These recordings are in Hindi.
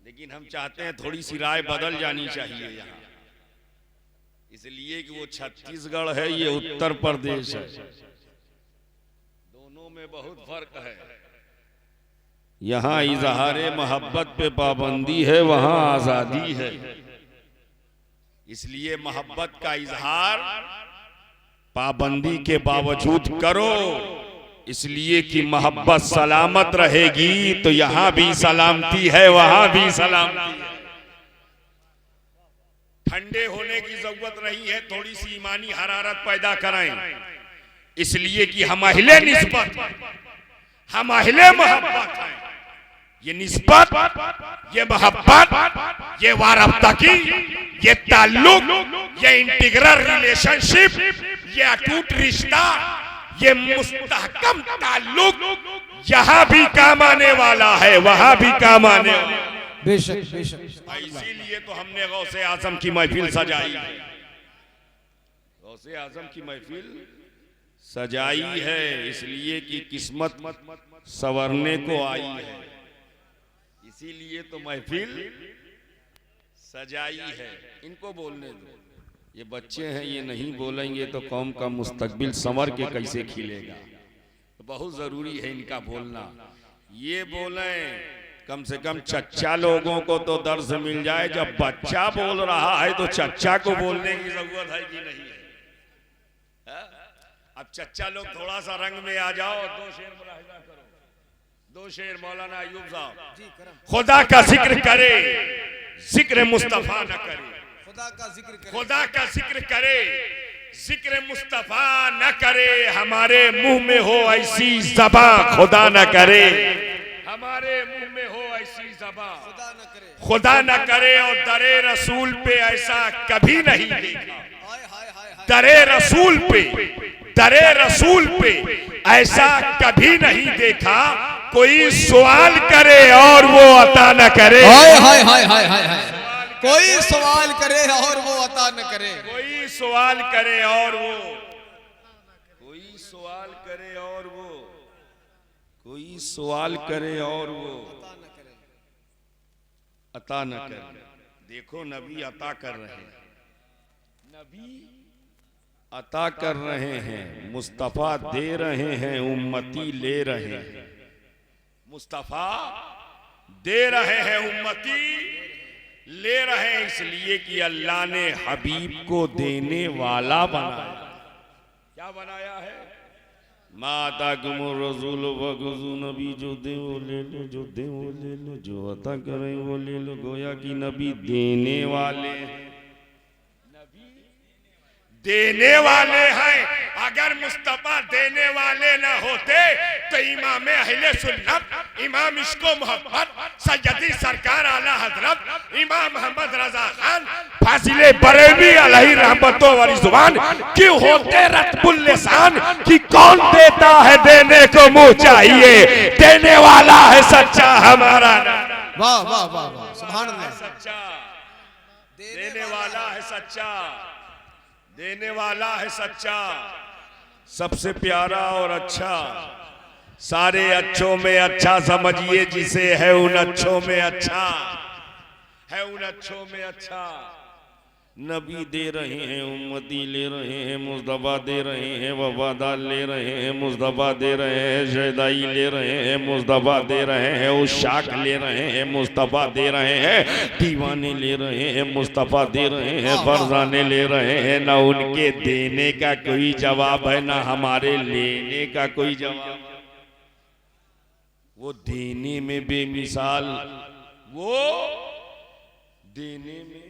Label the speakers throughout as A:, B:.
A: लेकिन हम चाहते हैं थोड़ी सी राय बदल जानी चाहिए यहाँ, इसलिए कि वो छत्तीसगढ़ है, ये उत्तर प्रदेश है, दोनों में बहुत फर्क है। यहाँ इजहारे मोहब्बत पे पाबंदी है, वहाँ आजादी है। इसलिए मोहब्बत का इजहार पाबंदी के बावजूद करो, इसलिए कि मोहब्बत सलामत रहेगी तो यहाँ भी सलामती है, वहाँ भी सलामती है। ठंडे होने की जरूरत नहीं है, थोड़ी सी ईमानी हरारत पैदा कराएं, इसलिए कि हम अहले निस्बत, हम अहले मोहब्बत हैं। ये निस्बत, ये मोहब्बत, ये वारफ्ताकी, ये ताल्लुक, ये इंटीग्रल रिलेशनशिप, ये अटूट रिश्ता, ये मुस्तहकम ताल्लुक यहाँ भी काम आने वाला है, वहां भी काम आने वाला है।
B: बेशक बेशक।
A: इसीलिए तो हमने गौसे आजम की महफिल सजाई है, गौसे आजम की महफिल सजाई है, इसलिए कि किस्मत संवरने को आई है, इसीलिए तो महफिल सजाई है। इनको बोलने दो, ये बच्चे हैं, ये नहीं बोलेंगे तो कौम का मुस्तकबिल संवर के कैसे खिलेगा। तो बहुत जरूरी है इनका बोलना, ये बोलें, कम से कम चच्चा लोगों को तो दर्द मिल जाए। जब बच्चा बोल रहा है तो चच्चा को बोलने की जरूरत है कि नहीं है? अब चच्चा लोग थोड़ा सा रंग में आ जाओ, दो शेर मुलाहिजा करो, दो शेर मौलाना अयूब साहब। खुदा का जिक्र करे, जिक्र मुस्तफा न करे,
B: खुदा का जिक्र करे,
A: खुदा का जिक्र करे, जिक्र मुस्तफा न करे, हमारे मुंह में हो ऐसी ज़बां खुदा न करे, हमारे मुंह में हो ऐसी ज़बां
B: खुदा न करे,
A: खुदा न करे। और दरे रसूल पे ऐसा कभी नहीं देखा,
B: हाय हाय हाय हाय,
A: दरे रसूल पे, दरे रसूल पे ऐसा कभी नहीं देखा, कोई सवाल करे और वो अता न करे,
B: हाय हाय हाय हाय हाय हाय। कोई सवाल करे और वो अता न करे,
A: कोई सवाल करे और वो, कोई सवाल करे और वो, कोई सवाल करे और वो अता न करे। देखो नबी अता कर रहे हैं, नबी अता कर रहे हैं, मुस्तफा दे रहे हैं, उम्मती ले रहे हैं, मुस्तफा दे रहे हैं, उम्मती ले रहे हैं, इसलिए कि अल्लाह ने हबीब को देने वाला बनाया। क्या बनाया है? माता कुमुर रसूल वगुज़ु, नबी जो दे वो ले लो, जो दे वो ले लो, जो अता करें वो ले लो। गोया कि नबी देने वाले, नबी देने वाले हैं। अगर मुस्तफा देने वाले ना होते तो इमाम अहले सुन्नत, इमाम इश्को मोहब्बत, सैयदी सरकार आला हजरत इमाम मोहम्मद रजा खान फाजिले बरेली अलैहि रहमतो व रिज़वान क्यों होते रत्बुल लिसान कि कौन देता है देने को मुंह चाहिए, देने वाला है सच्चा हमारा।
B: वाह वाह वाह वाह, सुभान अल्लाह।
A: सच्चा देने वाला है, सच्चा देने वाला है, सच्चा सबसे प्यारा और अच्छा, सारे अच्छों में अच्छा समझिए जिसे है उन अच्छों में अच्छा, है उन अच्छों में अच्छा। नबी दे रहे हैं, उम्मती ले रहे हैं, मुस्तफा दे रहे हैं, वफादार ले रहे हैं, मुस्तफा दे रहे हैं, शहदाई ले रहे हैं, मुस्तफा दे रहे हैं, उशाक ले रहे हैं, मुस्तफा दे रहे हैं, दीवाने ले रहे हैं, मुस्तफा दे रहे हैं, फरजाने ले रहे हैं। ना उनके देने का कोई जवाब है, ना हमारे लेने का कोई जवाब। वो देने में बेमिसाल, वो देने में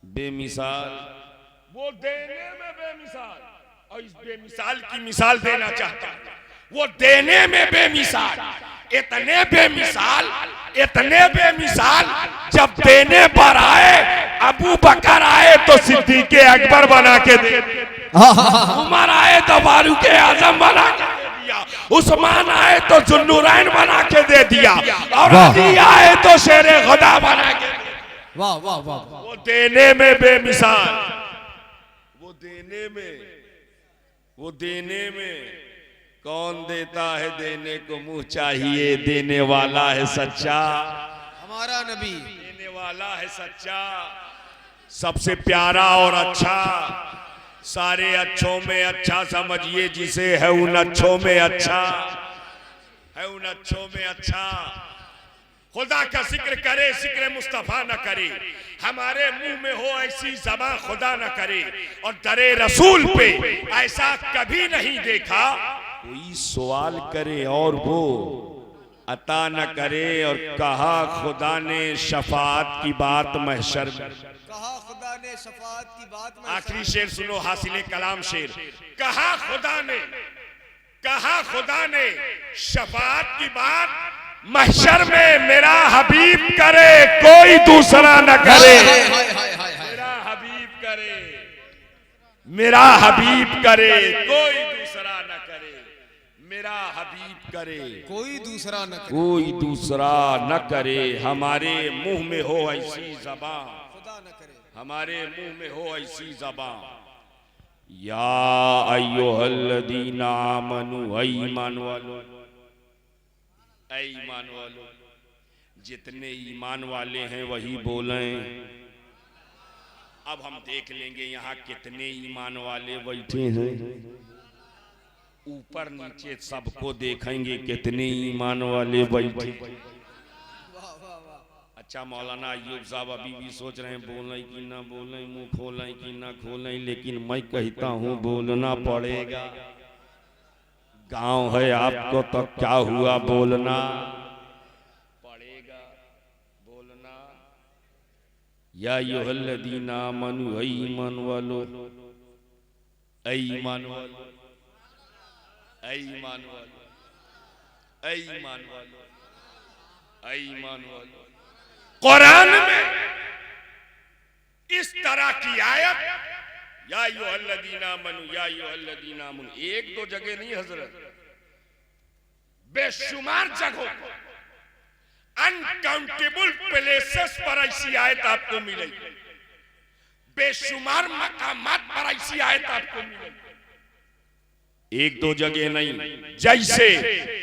A: बेमिसाल, वो देने में बेमिसाल, और इस बेमिसाल की मिसाल देना चाहता हूं। वो देने में बेमिसाल, इतने बेमिसाल, इतने बेमिसाल, जब देने पर आए अबू बकर आए तो सिद्दीक़ अकबर बना के दे दिया, उमर आए तो फारूक आजम बना के दे दिया, उस्मान आए तो जुन्नुरैन बना के दे दिया, और अली आए तो शेरे खुदा बना के।
B: वाह वाह वाह।
A: वो देने में बेमिसाल, वो देने में, वो देने में कौन देता है देने को मुंह चाहिए, देने वाला है सच्चा
B: हमारा नबी,
A: देने वाला है सच्चा, सबसे प्यारा और अच्छा, सारे अच्छों में अच्छा समझिए जिसे, है उन अच्छों में अच्छा, है उन अच्छों में अच्छा। खुदा का जिक्र करे जिक्र मुस्तफा न करे, हमारे मुंह में हो ऐसी ज़बान खुदा न करे, और दरे रसूल पे ऐसा कभी नहीं देखा कोई सवाल करे और वो अता न करे। और कहा खुदा ने शफाअत की बात महशर में,
B: कहा खुदा ने शफाअत की बात में।
A: आखिरी शेर सुनो, हासिले कलाम शेर। कहा खुदा ने, कहा खुदा ने शफाअत की बात महशर में, मेरा हबीब करे कोई दूसरा न करे, मेरा हबीब करे, मेरा हबीब करे कोई दूसरा न करे, मेरा हबीब करे
B: कोई दूसरा न करे,
A: कोई दूसरा न करे। हमारे मुंह में हो ऐसी ज़बान,
B: खुदा न करे,
A: हमारे मुंह में हो ऐसी ज़बान। या अय्युहल्लज़ीना आमनू, ऐ ईमान वालो, ऐ ईमान वालो, जितने ईमान वाले हैं वही बोलें। अब हम देख लेंगे यहाँ कितने ईमान वाले बैठे हैं, ऊपर नीचे सबको देखेंगे कितने ईमान वाले बैठे। अच्छा मौलाना अय्यूब साहब अभी भी सोच रहे हैं बोलें कि ना बोलें, मुंह खोलें कि ना खोलें, लेकिन मैं कहता हूँ बोलना पड़ेगा। गांव है आपको तो क्या हुआ, बोलना पड़ेगा, बोलना। या अय्युहल्लज़ीना आमनू, ऐ ईमान वालो, ऐ ईमान वालो, ऐ ईमान वालो, ऐ ईमान वालो, ऐ ईमान वालो। कुरान में इस तरह की आयत या अय्युहल्लज़ीना आमनू, या अय्युहल्लज़ीना आमनू एक दो जगह नहीं हजरत, बेशुमार जगहों अनकाउंटेबल प्लेसेस पर ऐसी आयत आपको मिलेगी, बेशुमार मकामात पर ऐसी आयत आपको मिलेगी, एक दो जगह नहीं। जैसे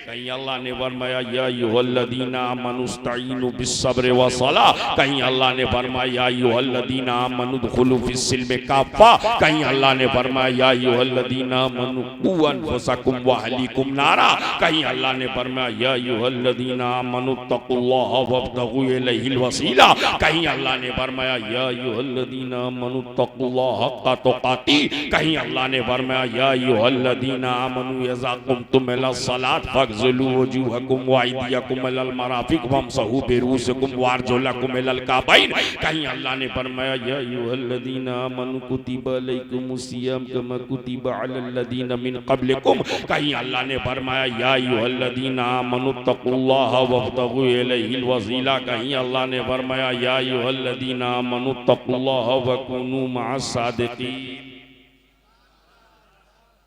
A: कहीं अल्लाह ने फरमाया या अय्युहल्लज़ीना आमनू इस्तईनु बिस्सब्रि वस्सलाह, कहीं अल्लाह ने फरमाया या अय्युहल्लज़ीना आमनू उदखुलू फिस्सिल्मि काफ़ा, कहीं अल्लाह ने फरमाया या अय्युहल्लज़ीना आमनू क़ू अनफुसकुम व अहलीकुम नारा, कहीं अल्लाह ने फरमाया या अय्युहल्लज़ीना आमनू तक़ुल्लाह वब्तगू इलैहिल वसीला, कहीं अल्लाह ने फरमाया या अय्युहल्लज़ीना आमनू तक़ुल्लाह हक़्क़ तुक़ाती, कहीं अल्लाह ने फरमाया या अय्युहल्लज़ीना आमनू इज़ा क़ुमतुम इला सलात फ़ग़्सिलू वजूहकुम व अयदियकुम इलल मराफ़िक़ वम्सहू बिरुऊसिकुम व अर्जुलकुम इलल काबैन, कहीं अल्लाह ने फरमाया या अय्युहल्लज़ीना आमनू कुतिबा अलैकुमुस सियाम कमा कुतिबा अलल लज़ीना मिन क़ब्लिकुम, कहीं अल्लाह ने फरमाया या अय्युहल्लज़ीना आमनू तक़ुल्लाह वब्तगू इलैहिल वसीला, कहीं अल्लाह ने फरमाया या अय्युहल्लज़ीना आमनू तक़ुल्लाह व कूनू मअस सादिक़ीन।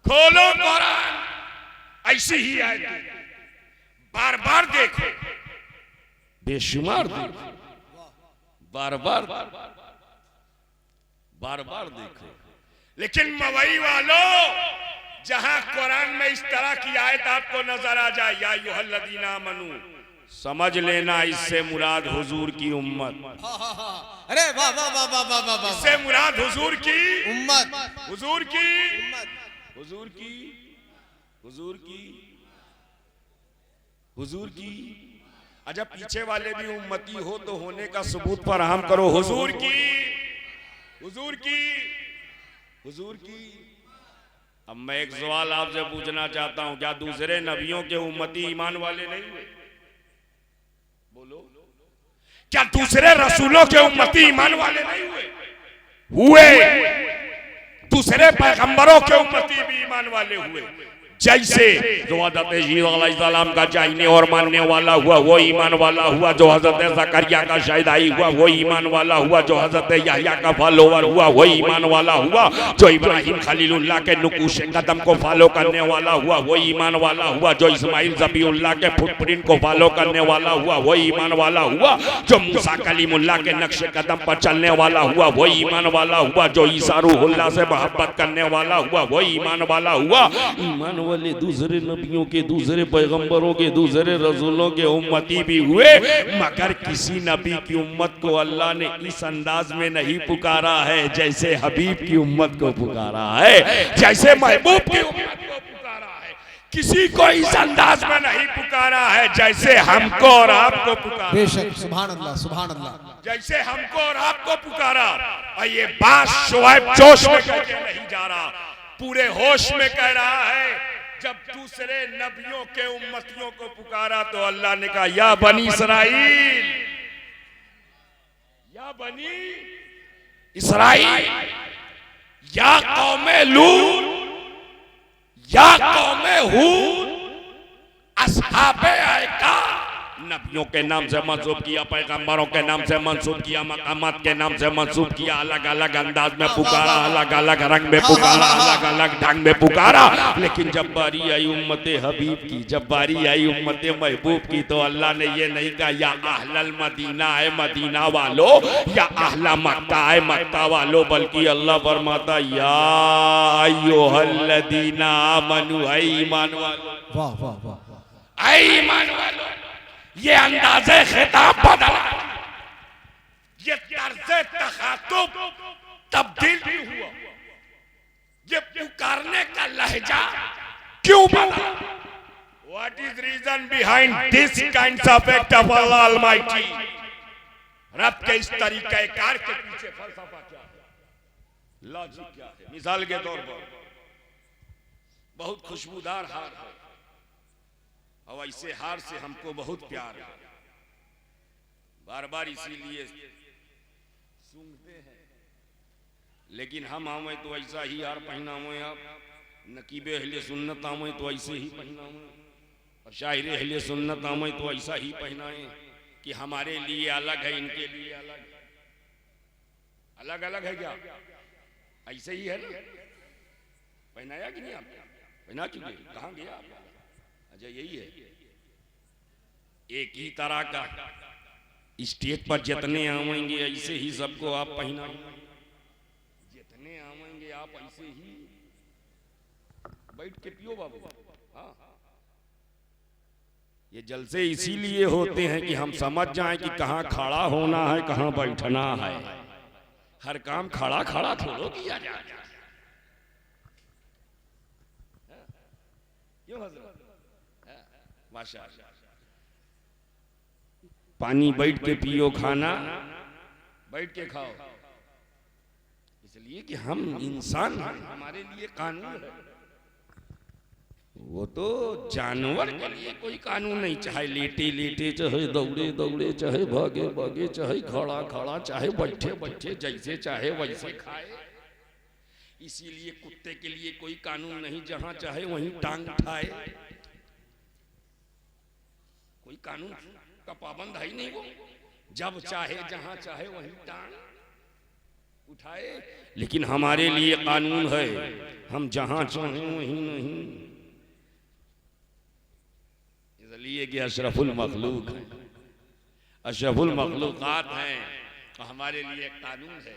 A: खोलो कुरान, ऐसी ही आयत बार बार देखो, बेशुमार देखो, बार बार बार बार देखो। लेकिन मवई वालों, जहां कुरान में इस तरह की आयत आपको नजर आ जाए या अय्युहल्लज़ीना आमनू, समझ लेना इससे मुराद हुजूर की उम्मत।
B: अरे वाह वाह वाह वाह वाह वाह,
A: इससे मुराद हुजूर की
B: उम्मत,
A: हुजूर की
B: उम्मत,
A: हुजूर की, हुजूर की, हुजूर की। अच्छा पीछे वाले भी उम्मती हो तो होने का सबूत फराहम करो। हुजूर की, हुजूर की, हुजूर की। अब मैं एक सवाल आपसे पूछना चाहता हूं, क्या दूसरे नबियों के उम्मती ईमान वाले नहीं हुए? बोलो, क्या दूसरे रसूलों के उम्मती ईमान वाले नहीं हुए? हुए। दूसरे पैगंबरों के उम्मती भी ईमान वाले हुए। जैसे जो हज़रत ईसा अलैहिस्सलाम का चाहने और मानने वाला हुआ वो ईमान वाला हुआ, जो हज़रत ज़करिया का शहीदाई हुआ वो ईमान वाला हुआ, जो हज़रत यहया का फॉलोवर हुआ वो ईमान वाला हुआ, जो इब्राहिम खलीलुल्लाह के नुकूश कदम को फॉलो करने वाला हुआ वो ईमान वाला हुआ, जो इस्माइल ज़बीउल्लाह के फुटप्रिंट को फॉलो करने वाला हुआ वो ईमान वाला हुआ, जो मूसा कलीमुल्लाह के नक्शे कदम पर चलने वाला हुआ वो ईमान वाला हुआ, जो ईसा रूहुल्लाह से मोहब्बत करने वाला हुआ वो ईमान वाला हुआ। ईमान वाले दूसरे नबियों के, दूसरे पैगंबरों के, दूसरे रसूलों के उम्मती भी हुए, मगर किसी नबी की उम्मत को अल्लाह ने इस अंदाज में नहीं पुकारा है जैसे हबीब की उम्मत को पुकारा है, जैसे महबूब की उम्मत को पुकारा है। किसी को इस अंदाज में नहीं पुकारा है जैसे हमको और आपको पुकारा।
B: बेशक, सुभान अल्लाह, सुभान अल्लाह।
A: जैसे हमको और आपको पुकारा। और ये बात शुएब जोश में कह के नहीं जा रहा, पूरे होश में कह रहा है। जब दूसरे नबियों के उम्मतियों को पुकारा तो अल्लाह ने कहा, या बनी इसराइल, या बनी इसराइल, या कौमे लूत, या कौमे हूद, अस्हाबे ऐका। नबियों के नाम से मंसूब किया, पैगंबरों के नाम से मंसूब किया, मकामात के नाम से मंसूब किया, अलग अलग अंदाज में पुकारा, अलग अलग रंग में पुकारा, अलग अलग ढंग में पुकारा। लेकिन जब बारी आई उम्मते हबीब की, जब बारी आई उम्मते महबूब की, तो अल्लाह ने ये नहीं कहा या अहलल मदीना है मदीना वालों, या अहला मक्का है मक्का वालों, बल्कि अल्लाह फरमाता या अय्युहल्लदीना आमनू, ऐ ईमान वालों,
B: वाह वाह वाह,
A: ऐ ईमान वालों। ये अंदाज़े खिताब बदला, ये तर्ज़े तखातुब तब्दील भी हुआ, ये पुकारने का लहजा क्यों बदला? What is reason behind this kinds of act of Allah Almighty? रब के इस तरीके कार के पीछे फलसफा क्या है, लॉजिक क्या है? मिसाल के तौर पर बहुत खुशबूदार हार है और ऐसे हार से हमको बहुत प्यार है, बार बार इसीलिए सूंघते हैं। लेकिन हम आवे तो ऐसा ही हार पहनावे, आप नकीबे अहले सुन्नत आवे तो ऐसे ही पहनावे, और शायरे अहले सुन्नत आवे तो ऐसा ही पहनाए कि हमारे लिए अलग है, इनके लिए अलग है। अलग अलग है क्या? ऐसे ही है ना? पहनाया कि नहीं? आप पहना चुके, कहाँ गया आप? अच्छा, यही है। एक ही तरह का स्टेज पर जितने आवेंगे ऐसे ही सबको आप पहनाएंगे, जितने आवेंगे आप ऐसे ही बैठ के पियो बाबू। हाँ, ये जलसे इसीलिए होते हैं कि हम समझ जाएं कि कहाँ खड़ा होना है, कहाँ बैठना है। हर काम खड़ा खड़ा थोड़ो किया जाए। क्यों हजरत? माशाअल्लाह। पानी बैठ के पियो, खाना बैठ के खाओ, इसलिए कि हम इंसान हैं, हमारे लिए कानून है। वो तो जानवर के लिए कोई कानून नहीं, चाहे लेटे लेटे, चाहे दौड़े दौड़े, चाहे भागे भागे, चाहे खड़ा खड़ा, चाहे बैठे बैठे, जैसे चाहे वैसे खाए। इसीलिए कुत्ते के लिए कोई कानून नहीं, जहां चाहे वहीं टांग उठाए। कोई कानून का पाबंद है ही नहीं, वो जब चाहे जहां चाहे वहीं टांग उठाए। लेकिन हमारे लिए कानून है, हम जहां चाहे वहीं नहीं, इसलिए कि अशरफुल मखलूक है, अशरफुल मखलूकात हैं, तो हमारे लिए कानून है।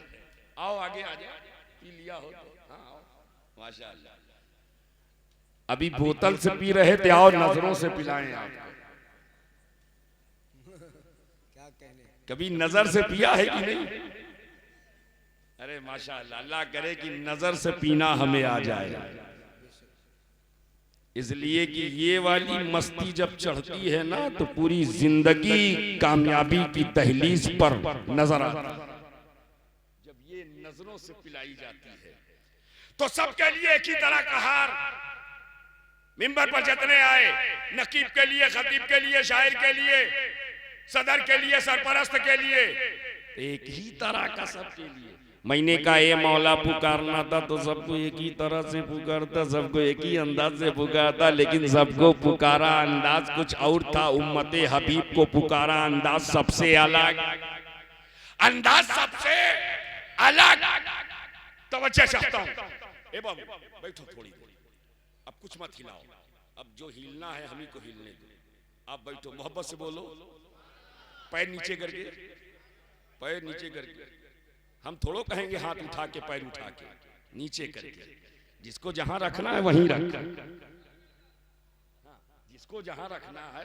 A: आओ आगे आ जाओ, पी लिया हो तो। हाँ आओ, माशाअल्लाह। अभी बोतल से पी रहे थे, और नजरों से पिलाएं आपको। कभी नजर से पिया है कि नहीं? अरे माशाअल्लाह, अल्लाह करे कि नजर से पीना हमें आ जाए। इसलिए कि ये वाली मस्ती जब चढ़ती है ना, तो पूरी जिंदगी कामयाबी की दहलीज पर नजर आती है। जब ये नजरों से पिलाई जाती है तो सबके लिए एक ही तरह का हार। मिंबर पर जितने आए, नकीब के लिए, खतीब के लिए, शायर के लिए, सदर के लिए, सरपरस्त के लिए, एक ही तरह का सबके लिए। मैंने कहा ये मौला पुकारना था तो सबको एक ही तरह से पुकारता, सबको एक ही अंदाज से पुकारता, लेकिन सबको पुकारा अंदाज कुछ और था। उम्मते हबीब को पुकारा अंदाज सबसे अलग, अंदाज सबसे अलग। तवज्जो चाहता हूं। ए बाबू बैठो थोड़ी देर, अब कुछ मत हिलाओ, अब जो हिलना है हम ही को हिलने दो। आप बैठो, मोहब्बत से बोलो, पैर नीचे करके, पैर नीचे करके। हम थोड़ो कहेंगे हाथ उठा के, पैर उठा के, नीचे करके। जिसको जहां रखना है वहीं रख। जिसको जहां रखना है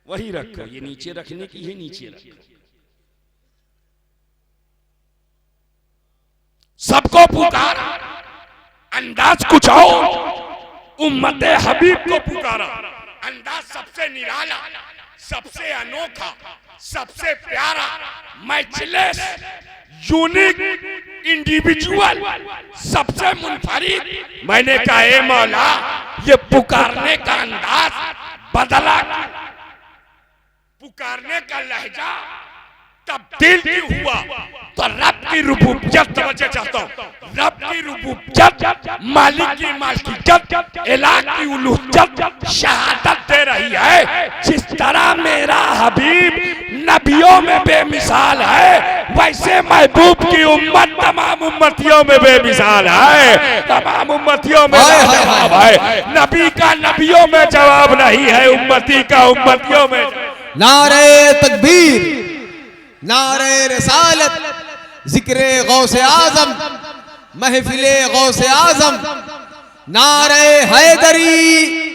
A: वही रखो, ये नीचे रखने की है, नीचे रखो। सबको पुकारा, अंदाज कुछ और, उम्मते हबीब को पुकारा, अंदाज सबसे निराला, सबसे अनोखा, सबसे प्यारा, मैचलेस, यूनिक, इंडिविजुअल, सबसे मुनफरिद। मैंने कहा ए मौला, ये पुकारने का अंदाज बदला, पुकारने का लहजा तब्दील क्यों हुआ? तो रब की रुबूबियत तवज्जो चाहता हूं, रब की रुबूबियत, मालिक की मालिकियत, इलाह की उलूहियत शहादत दे रही है। जिस तरह मेरा हबीब नबियों में बेमिसाल है, वैसे महबूब की उम्मत तमाम उम्मतियों में बेमिसाल है, तमाम उम्मतियों में जवाब है। नबी का नबियों में जवाब नहीं है, उम्मती का उम्मतियों में।
B: नारे तकबीर, नारे रिसालत, जिक्रे गौसे आजम, महफिले गौसे आजम, नारे हैदरी।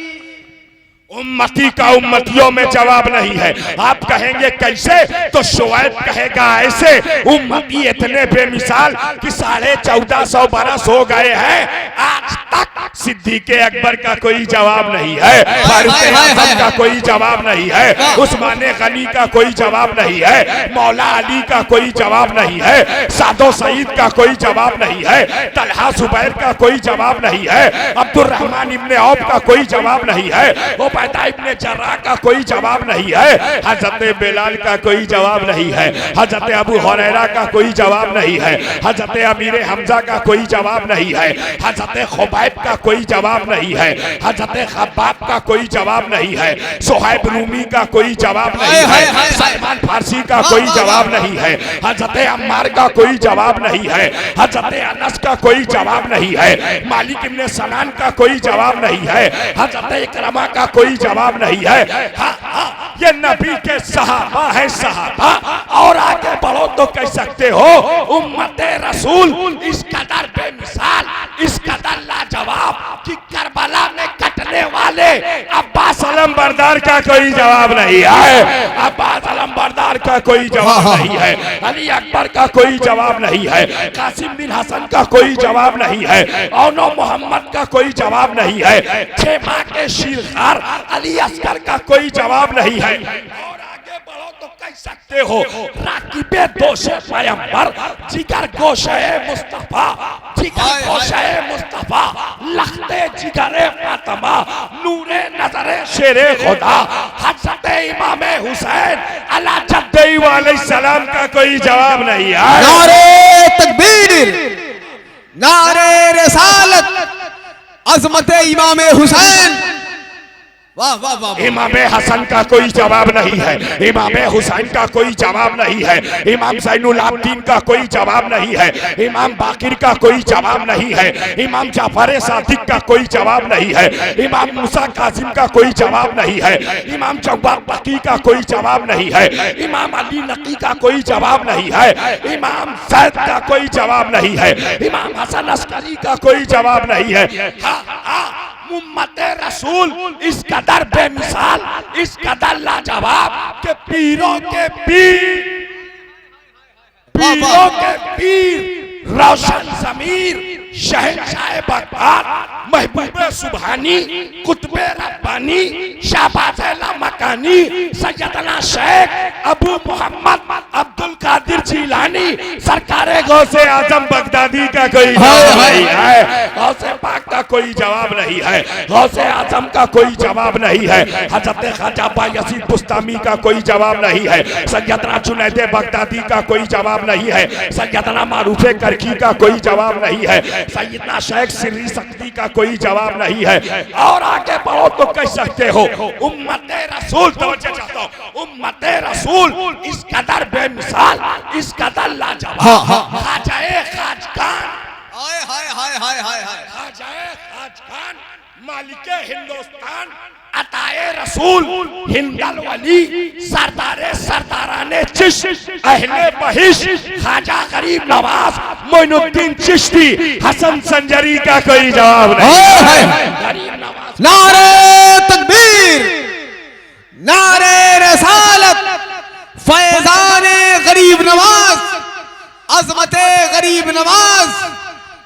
A: उम्मती का उम्मतियों में जवाब नहीं है। आप कहेंगे कैसे? तो शुआइब कहेगा ऐसे, उम्मती इतने बेमिसाल कि 1450 बरस हो गए हैं, आज तक सिद्दीक़े अकबर का कोई जवाब नहीं है, फारूक़े आज़म का कोई जवाब नहीं है, उस्माने गनी का कोई जवाब नहीं है, मौला अली का कोई जवाब नहीं है, सादो सईद का कोई जवाब नहीं है, तलहा जुबैर का कोई जवाब नहीं है, अब्दुर्रहमान इब्ने औफ का कोई जवाब नहीं है, उबैदा इब्ने जर्राह का कोई जवाब नहीं है, हजरत बिलाल का कोई जवाब नहीं है, हजरत अबू हुरैरा का कोई जवाब नहीं है, हजरत अमीर हमजा का कोई जवाब नहीं है, हजरत खुबैब का कोई जवाब नहीं है, हजरत खब्बाब का कोई जवाब नहीं है, सुहैब रूमी का कोई जवाब नहीं है, सलमान फारसी का कोई जवाब नहीं है, हजरत अम्मार का कोई जवाब नहीं है, हजरत अनस का कोई जवाब नहीं है, मालिक इब्ने सनान का कोई जवाब नहीं है, हजरत इकरमा का कोई जवाब नहीं है। ये नबी के सहाबा है, सहाबा। और आगे बढ़ो तो कह सकते हो उम्मते रसूल इस कदर बेमिसाल, इस कदर लाजवाब कि करबला में कटने वाले अब्बास अलमबरदार का कोई जवाब नहीं है, अब्बास अलमबरदार का कोई जवाब नहीं है, अली अकबर का कोई जवाब नहीं है, कासिम बिन हसन का कोई जवाब नहीं है, औनो मोहम्मद का कोई जवाब नहीं है, 6 माह के शीरखार अली असगर का कोई जवाब नहीं है। और आगे बढ़ो तो कह सकते हो राकिबे दोषे पैगंबर, जिगर गोशे मुस्तफा, जिगर गोशे मुस्तफा, लखते जिगरे फातिमा, नूरे नजरे शेरे खुदा, हजरत इमाम हुसैन अला जद्दी अलैहिस्सलाम का कोई जवाब नहीं है।
B: नारे तकबीर, नारे रिसालत, अजमत इमाम हुसैन। वाह वाह वाह।
A: इमाम हसन का कोई जवाब नहीं है, इमाम हुसैन का कोई जवाब नहीं है, इमाम ज़ैनुल आबिदीन का कोई जवाब नहीं है, इमाम बाकिर का कोई जवाब नहीं है, इमाम जाफर सादिक का कोई जवाब नहीं है, इमाम मूसा कासिम का कोई जवाब नहीं है, इमाम जव्वाद बकी का कोई जवाब नहीं है, इमाम अली नकी का कोई जवाब नहीं है, इमाम सैद का कोई जवाब नहीं है, इमाम हसन अस्करी का कोई जवाब नहीं है। उम्मते रसूल इस कदर बेमिसाल, इस कदर लाजवाब के पीरों के पीर, पीरों के पीर, रोशन ज़मीर, शहंशाह बगदाद, महबूबे सुबहानी, कुतुबे रब्बानी, शाहबाज़ लामकानी, सैयदना शेख अबू मोहम्मद अब्दुल कादिर जिलानी, सरकारे गौसे आजम बगदादी का कोई जवाब नहीं है, गौसे पाक का कोई जवाब नहीं है, गौसे आजम का कोई जवाब नहीं है, हजरत ख्वाजा बायजीद बुस्तामी का कोई जवाब नहीं है, सैयदना जुनैद बगदादी का कोई जवाब नहीं है, सैयदना मारूफ करकी का कोई जवाब नहीं है, सैयदना शेख सिर्री सक्ती का कोई जवाब नहीं है। और आगे बढ़ो तो कह सकते हो उम्मते रसूल, तवज्जो चाहता हूं, उम्मते रसूल इस कदर बेमिसाल, इस कदर लाजवाब, ख्वाजाए खाजगान,
B: हाय हाय हाय हाय हाय हाय,
A: ख्वाजाए खाजगान, मालिके हिंदुस्तान, अताए रसूल, हिंदल वली, सरदारे सरदाराने चिश्त, अहले बहिश, ख्वाजा गरीब नवाज, मोइनुद्दीन चिश्ती, हसन संजरी का कोई जवाब नहीं।
B: नारे तकबीर, नारे रसालत, फैजाने गरीब नवाज, अजमते गरीब नवाज।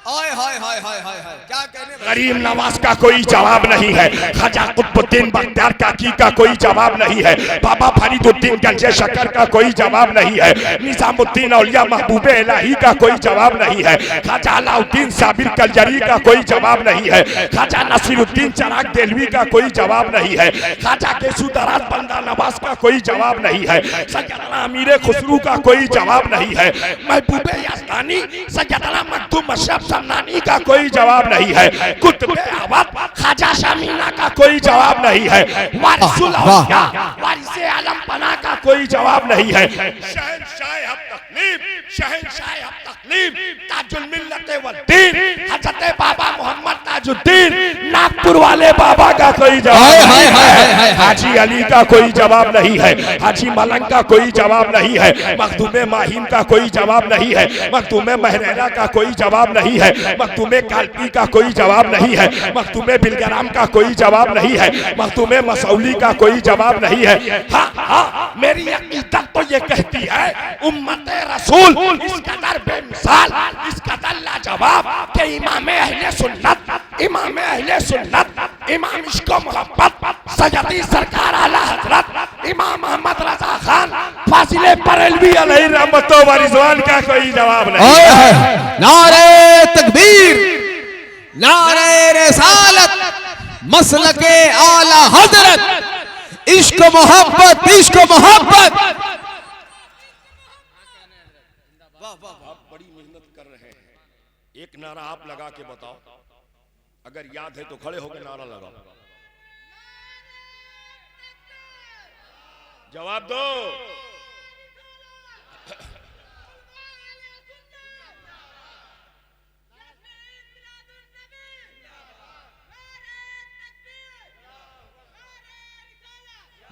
B: हाय हाय हाय हाय हाय हाय, क्या कहने।
A: गरीब नवाज का कोई जवाब नहीं है, ख्वाजा कुतुबुद्दीन बख्तियार काकी का कोई जवाब नहीं है, बाबा फरीदुद्दीन गंजे शकर का कोई जवाब नहीं है, निजामुद्दीन औलिया महबूबे इलाही का कोई जवाब नहीं है, ख्वाजा अलाउद्दीन साबिर कलजरी का कोई जवाब नहीं है, ख्वाजा नसीरुद्दीन चिराग देलवी का कोई जवाब नहीं है, ख्वाजा केसुदराज बंदा नवाज का कोई जवाब नहीं है, सैयदना अमीर खुसरू का कोई जवाब नहीं है, महबूबे याज़दानी सैयदना मखदूम अशरफ समनानी का कोई जवाब नहीं है, कुतुबे अवध ख्वाजा शामीना का कोई जवाब नहीं है, वारिसुल औलिया वारिसे आलम पना का कोई जवाब नहीं है, शहंशाह हक तकलीफ, शहंशाह हक तकलीफ, ताजुल मिल्लत वल दीन हजरत बाबा मोहम्मद ताजुद्दीन नागपुर वाले बाबा का कोई जवाब नहीं है, हाजी अली का कोई जवाब नहीं है, हाजी मलंग का कोई जवाब नहीं है, मखदूमे माहिम का कोई जवाब नहीं है, मखदूमे महरेरा का कोई जवाब नहीं है, मखदूमे कालपी का कोई जवाब नहीं है, मखदूमे बिलगराम का कोई जवाब नहीं है, मखदूमे मसौली का कोई जवाब नहीं है। हाँ हाँ, मेरी अकीदत तो ये कहती है उम्मत रसूल इस कदर बेमिसाल, इस कदर लाजवाब कि इमाम अहले सुन्नत, इमाम अहले सुन्नत, इमाम इश्क मोहब्बत सैयदी सरकार आला हजरत इमाम मोहम्मद रजा खान फाजिले बरेलवी अलैहि रहमत व रिजवान का कोई जवाब नहीं है।
B: नारे तकबीर, नारे रसालत, मसलके आला हजरत, इश्क मोहब्बत, इश्क मोहब्बत।
A: आप बड़ी मेहनत कर रहे हैं, एक नारा आप लगा के बताओ, अगर याद है तो खड़े होकर नारा लगाओ, जवाब दो।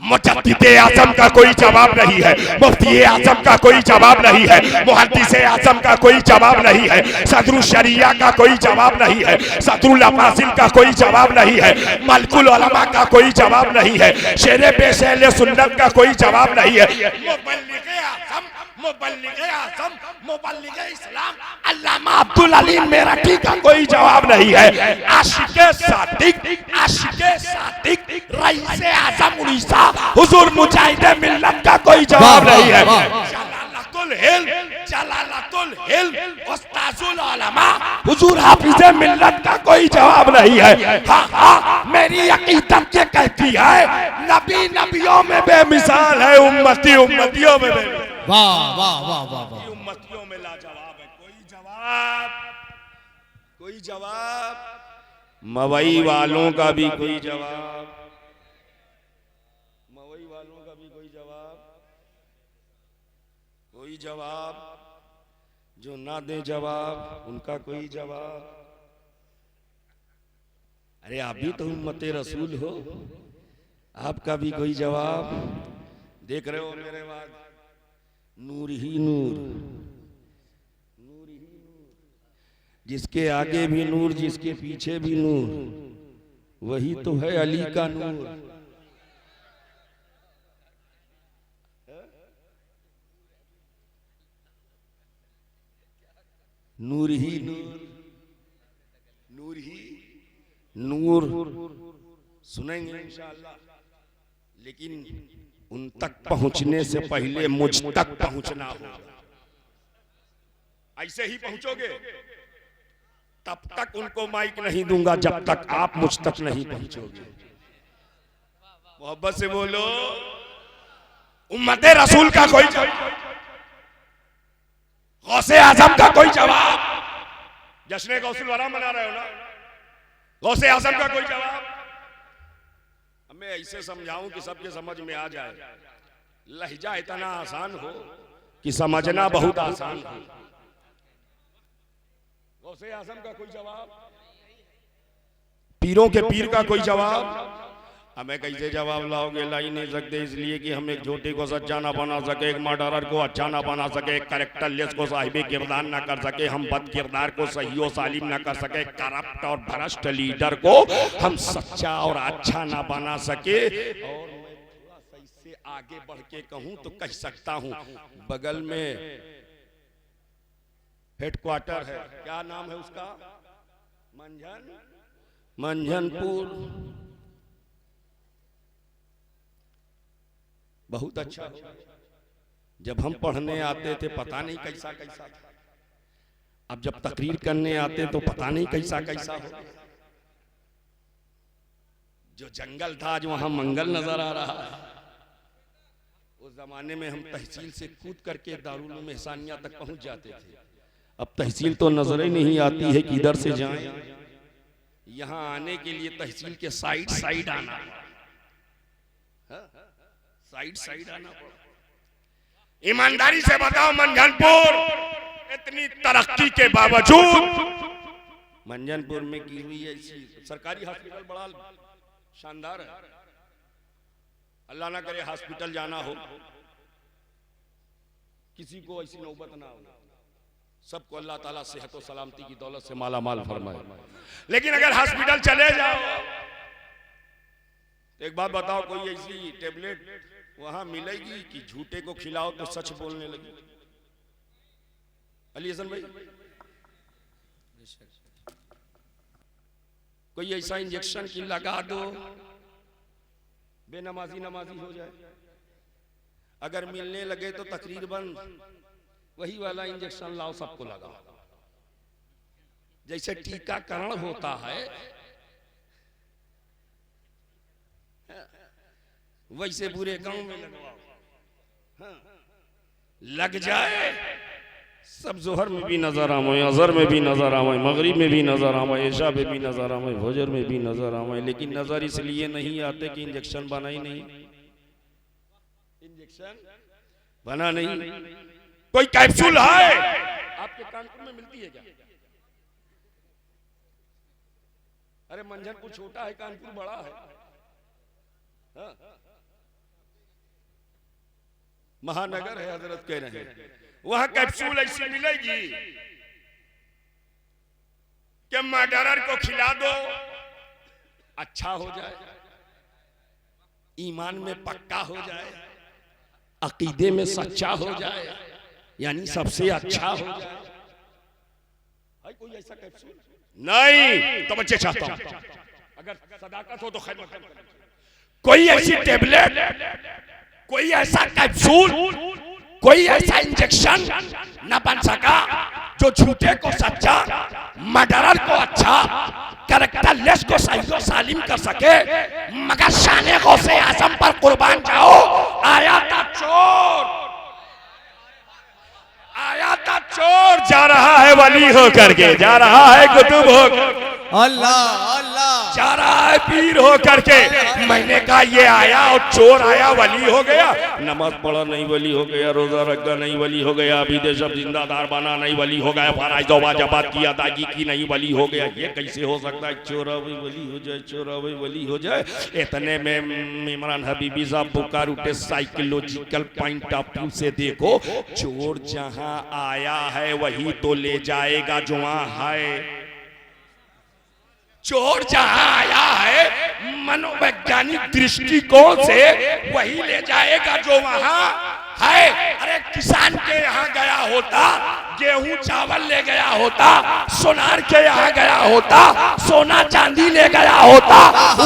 A: मुजद्दिद आज़म का कोई जवाब नहीं है, मुफ्ती आज़म का कोई जवाब नहीं है, मुहद्दिस आज़म का कोई जवाब नहीं है, सदरुल शरिया का कोई जवाब नहीं है, सदरुल अफासिल का कोई जवाब नहीं है, मलकुल उलमा का कोई जवाब नहीं है, शेरे पेश अहले सुन्नत का कोई जवाब नहीं है, मुबल्लिग़े आज़म, मुबल्लिग़े आज़म, मुबल्लिग़े इस्लाम अल्लामा अब्दुल अलीम मेरठी का कोई जवाब नहीं है, आशिक़े सादिक, आशिक़े सादिक रईसे आज़म उड़ीसा हुजूर मुजाहिदे मिल्लत का कोई जवाब नहीं है, जलालतुल हिल्म, जलालतुल हिल्म उस्ताजुल उलमा हुजूर हाफिज़े मिल्लत का कोई जवाब नहीं है। हाँ हाँ, मेरी अकीदत ये कहती है नबी नबियों में बेमिसाल है, उम्मती उम्मतियों में बेमिसाल।
B: वाह वाह वाह वाह वाह,
A: उम्मतियों में लाजवाब है, कोई जवाब, कोई जवाब, मवई वालों का भी कोई जवाब, मवई वालों का भी कोई जवाब, कोई जवाब, जो ना दे जवाब उनका कोई जवाब। अरे आप भी तो उम्मते रसूल हो, आपका भी कोई जवाब। देख रहे हो मेरे बाद नूर ही नूर, नूर ही नूर, जिसके आगे भी नूर, जिसके पीछे भी नूर, वही तो है अली का नूर। नूर ही नूर, नूर ही नूर सुनेंगे इंशाअल्लाह, लेकिन उन तक पहुंचने से पहले मुझ तक पहुंचना होगा। ऐसे ही पहुंचोगे तब तक उनको माइक नहीं दूंगा जब तक आप मुझ तक नहीं पहुंचोगे। मोहब्बत से बोलो, उम्मते रसूल का कोई जवाब, गौसे आजम का कोई जवाब, जश्न गौसुल वरा मना रहे हो ना, गौसे आजम का कोई जवाब। मैं ऐसे समझाऊं कि सबके समझ में आ जाए, लहजा इतना आसान हो कि समझना बहुत आसान हो। गौसे आजम का कोई जवाब, पीरों के पीर का कोई जवाब। हमें कैसे जवाब लाओगे? ला ही नहीं सकते, इसलिए कि हम एक झूठी को सच्चा ना बना सके, एक मर्डरर को अच्छा ना बना सके, एक कैरेक्टर लेस को साहिबे किरदार ना कर सके, हम बद किरदार को सही और सालिम ना कर सके, करप्ट और भ्रष्ट लीडर को हम सच्चा और अच्छा ना बना सके। और मैं थोड़ा सा आगे बढ़ के कहूं तो कह सकता हूं, बगल में हेडक्वार्टर है, क्या नाम है उसका, मंझनपुर। बहुत अच्छा। जब हम पढ़ने आते थे पता नहीं कैसा कैसा था, अब जब तकरीर करने आते तो पता नहीं कैसा कैसा हो। जो जंगल था आज वहां मंगल नजर आ रहा है। उस जमाने में हम तहसील से कूद करके दारुल उलूम एहसानिया तक पहुंच जाते थे। अब तहसील तो नजर ही नहीं आती है कि इधर से जाएं। यहां आने के लिए तहसील के साइड साइड आना, साइड आना पड़ा। ईमानदारी से बताओ, मंझनपुर इतनी तरक्की के बावजूद, मंझनपुर में की हुई ऐसी सरकारी हॉस्पिटल बड़ा शानदार है। अल्लाह ना करे हॉस्पिटल जाना हो, किसी को ऐसी नौबत ना हो, सबको अल्लाह ताला सेहत और सलामती की दौलत से माला माल फरमाए। लेकिन अगर हॉस्पिटल चले जाओ तो एक बात बताओ, कोई ऐसी टेबलेट वहां मिलेगी कि झूठे को खिलाओ तो सच बोलने लगे? अली हसन भाई, कोई ऐसा इंजेक्शन की लगा दो बेनमाजी नमाजी हो जाए। अगर मिलने लगे तो तकरीबन वही वाला इंजेक्शन लाओ सबको लगाओ। जैसे टीकाकरण होता है वैसे पूरे गांव में लगवाओ, लग जाए सब जोहर में भी नजर आवे, अजहर में भी नजर आवे, मगरिब में भी नजर आवे, ईशा में भी नजर आवे, फजर में भी नजर आवे। लेकिन नजर इसलिए नहीं आते कि इंजेक्शन बना ही नहीं, इंजेक्शन बना नहीं। कोई कैप्सूल है आपके कानपुर में मिलती है क्या? अरे मंझनपुर छोटा है, कानपुर बड़ा है। हाँ? महानगर है, हजरत कह रहे हैं वहां कैप्सूल ऐसी मिलेगी कि मर्डरर को खिला दो अच्छा हो जाए, ईमान में पक्का हो जाए, अकीदे में सच्चा हो जाए, यानी सबसे अच्छा हो जाए। है कोई ऐसा कैप्सूल? नहीं तो बच्चे चाहता हूं, अगर सदाकत हो तो खैर मत करो। कोई ऐसी टेबलेट, कोई ऐसा कैप्सूल, कोई ऐसा इंजेक्शन न बन सका जो झूठे को सच्चा, मर्डरर को अच्छा, कैरेक्टरलेस को सही और सालिम कर सके। मगर शाने गौसे आजम पर कुर्बान जाओ, आया था चोर, आया था चोर, जा रहा है वली हो करके, जा रहा है कुतुब हो,
B: अल्लाह अल्लाह,
A: जा रहा है पीर हो करके। मैंने कहा ये आया और चोर आया वली हो गया, नमाज पढ़ा नहीं वली हो गया, रोजा रखा नहीं वली हो गया, अभी दे सब जिंदादार बना नहीं वली हो गया, फराइज वाजिबात की अदायगी की नहीं वली हो गया। ये कैसे हो सकता है? चोरा वही वली हो जाए, चोरा वही वली हो जाए। इतने में इमरान हबीबी साहब बुकार उठे, साइकोलॉजिकल पॉइंट ऑफ व्यू से देखो, चोर जहां आया है वही तो ले जाएगा जो वहां है। चोर जहां आया है मनोवैज्ञानिक दृष्टिकोण से वही ले जाएगा जो वहां है। अरे किसान के यहाँ गया होता, गेहूं चावल ले गया होता, सोनार के यहाँ गया होता, सोना चांदी ले गया होता,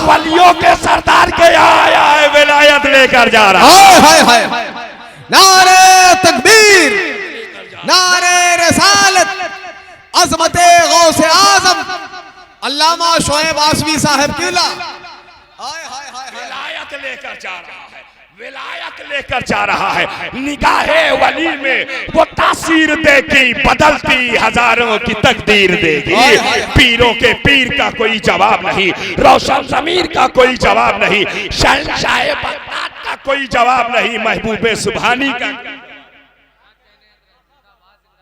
A: वलियों के सरदार के यहाँ आया है, विलायत लेकर जा रहा है।
B: नारे तकबीर, नारे रसालत, अज़मते गौसे आज़म अल्लामा शोएब आसवी साहब किला
A: विलायत लेकर जा रहा है, विलायत लेकर जा रहा है। निगाहे वली में वो तासीर देगी, बदलती हजारों की तकदीर देगी। पीरों के पीर का कोई जवाब नहीं, रोशन ज़मीर का कोई जवाब नहीं, शहंशाह बगदाद का कोई जवाब नहीं, महबूबे सुभानी का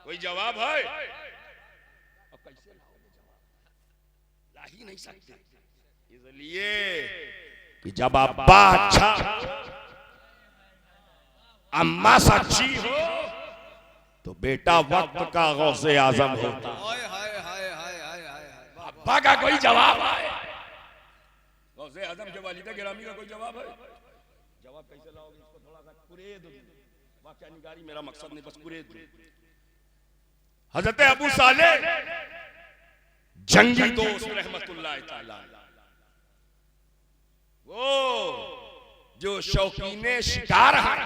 A: कोई जवाब है? नहीं सकते, इसलिए कि जब अब्बा अच्छा, अम्मा सच्ची हो तो बेटा वक्त का गौसे आजम होता। अब्बा का कोई जवाब है? गौसे आजम के वालिदा गिरामी का कोई जवाब है? जवाब कैसे लाओगे इसको? थोड़ा वाकया निगारी मेरा मकसद नहीं, बस पूरे हजरत अबू साले जंगी दोस्त रहमतुल्लाह ताला, वो जो शौकीने शिकार है,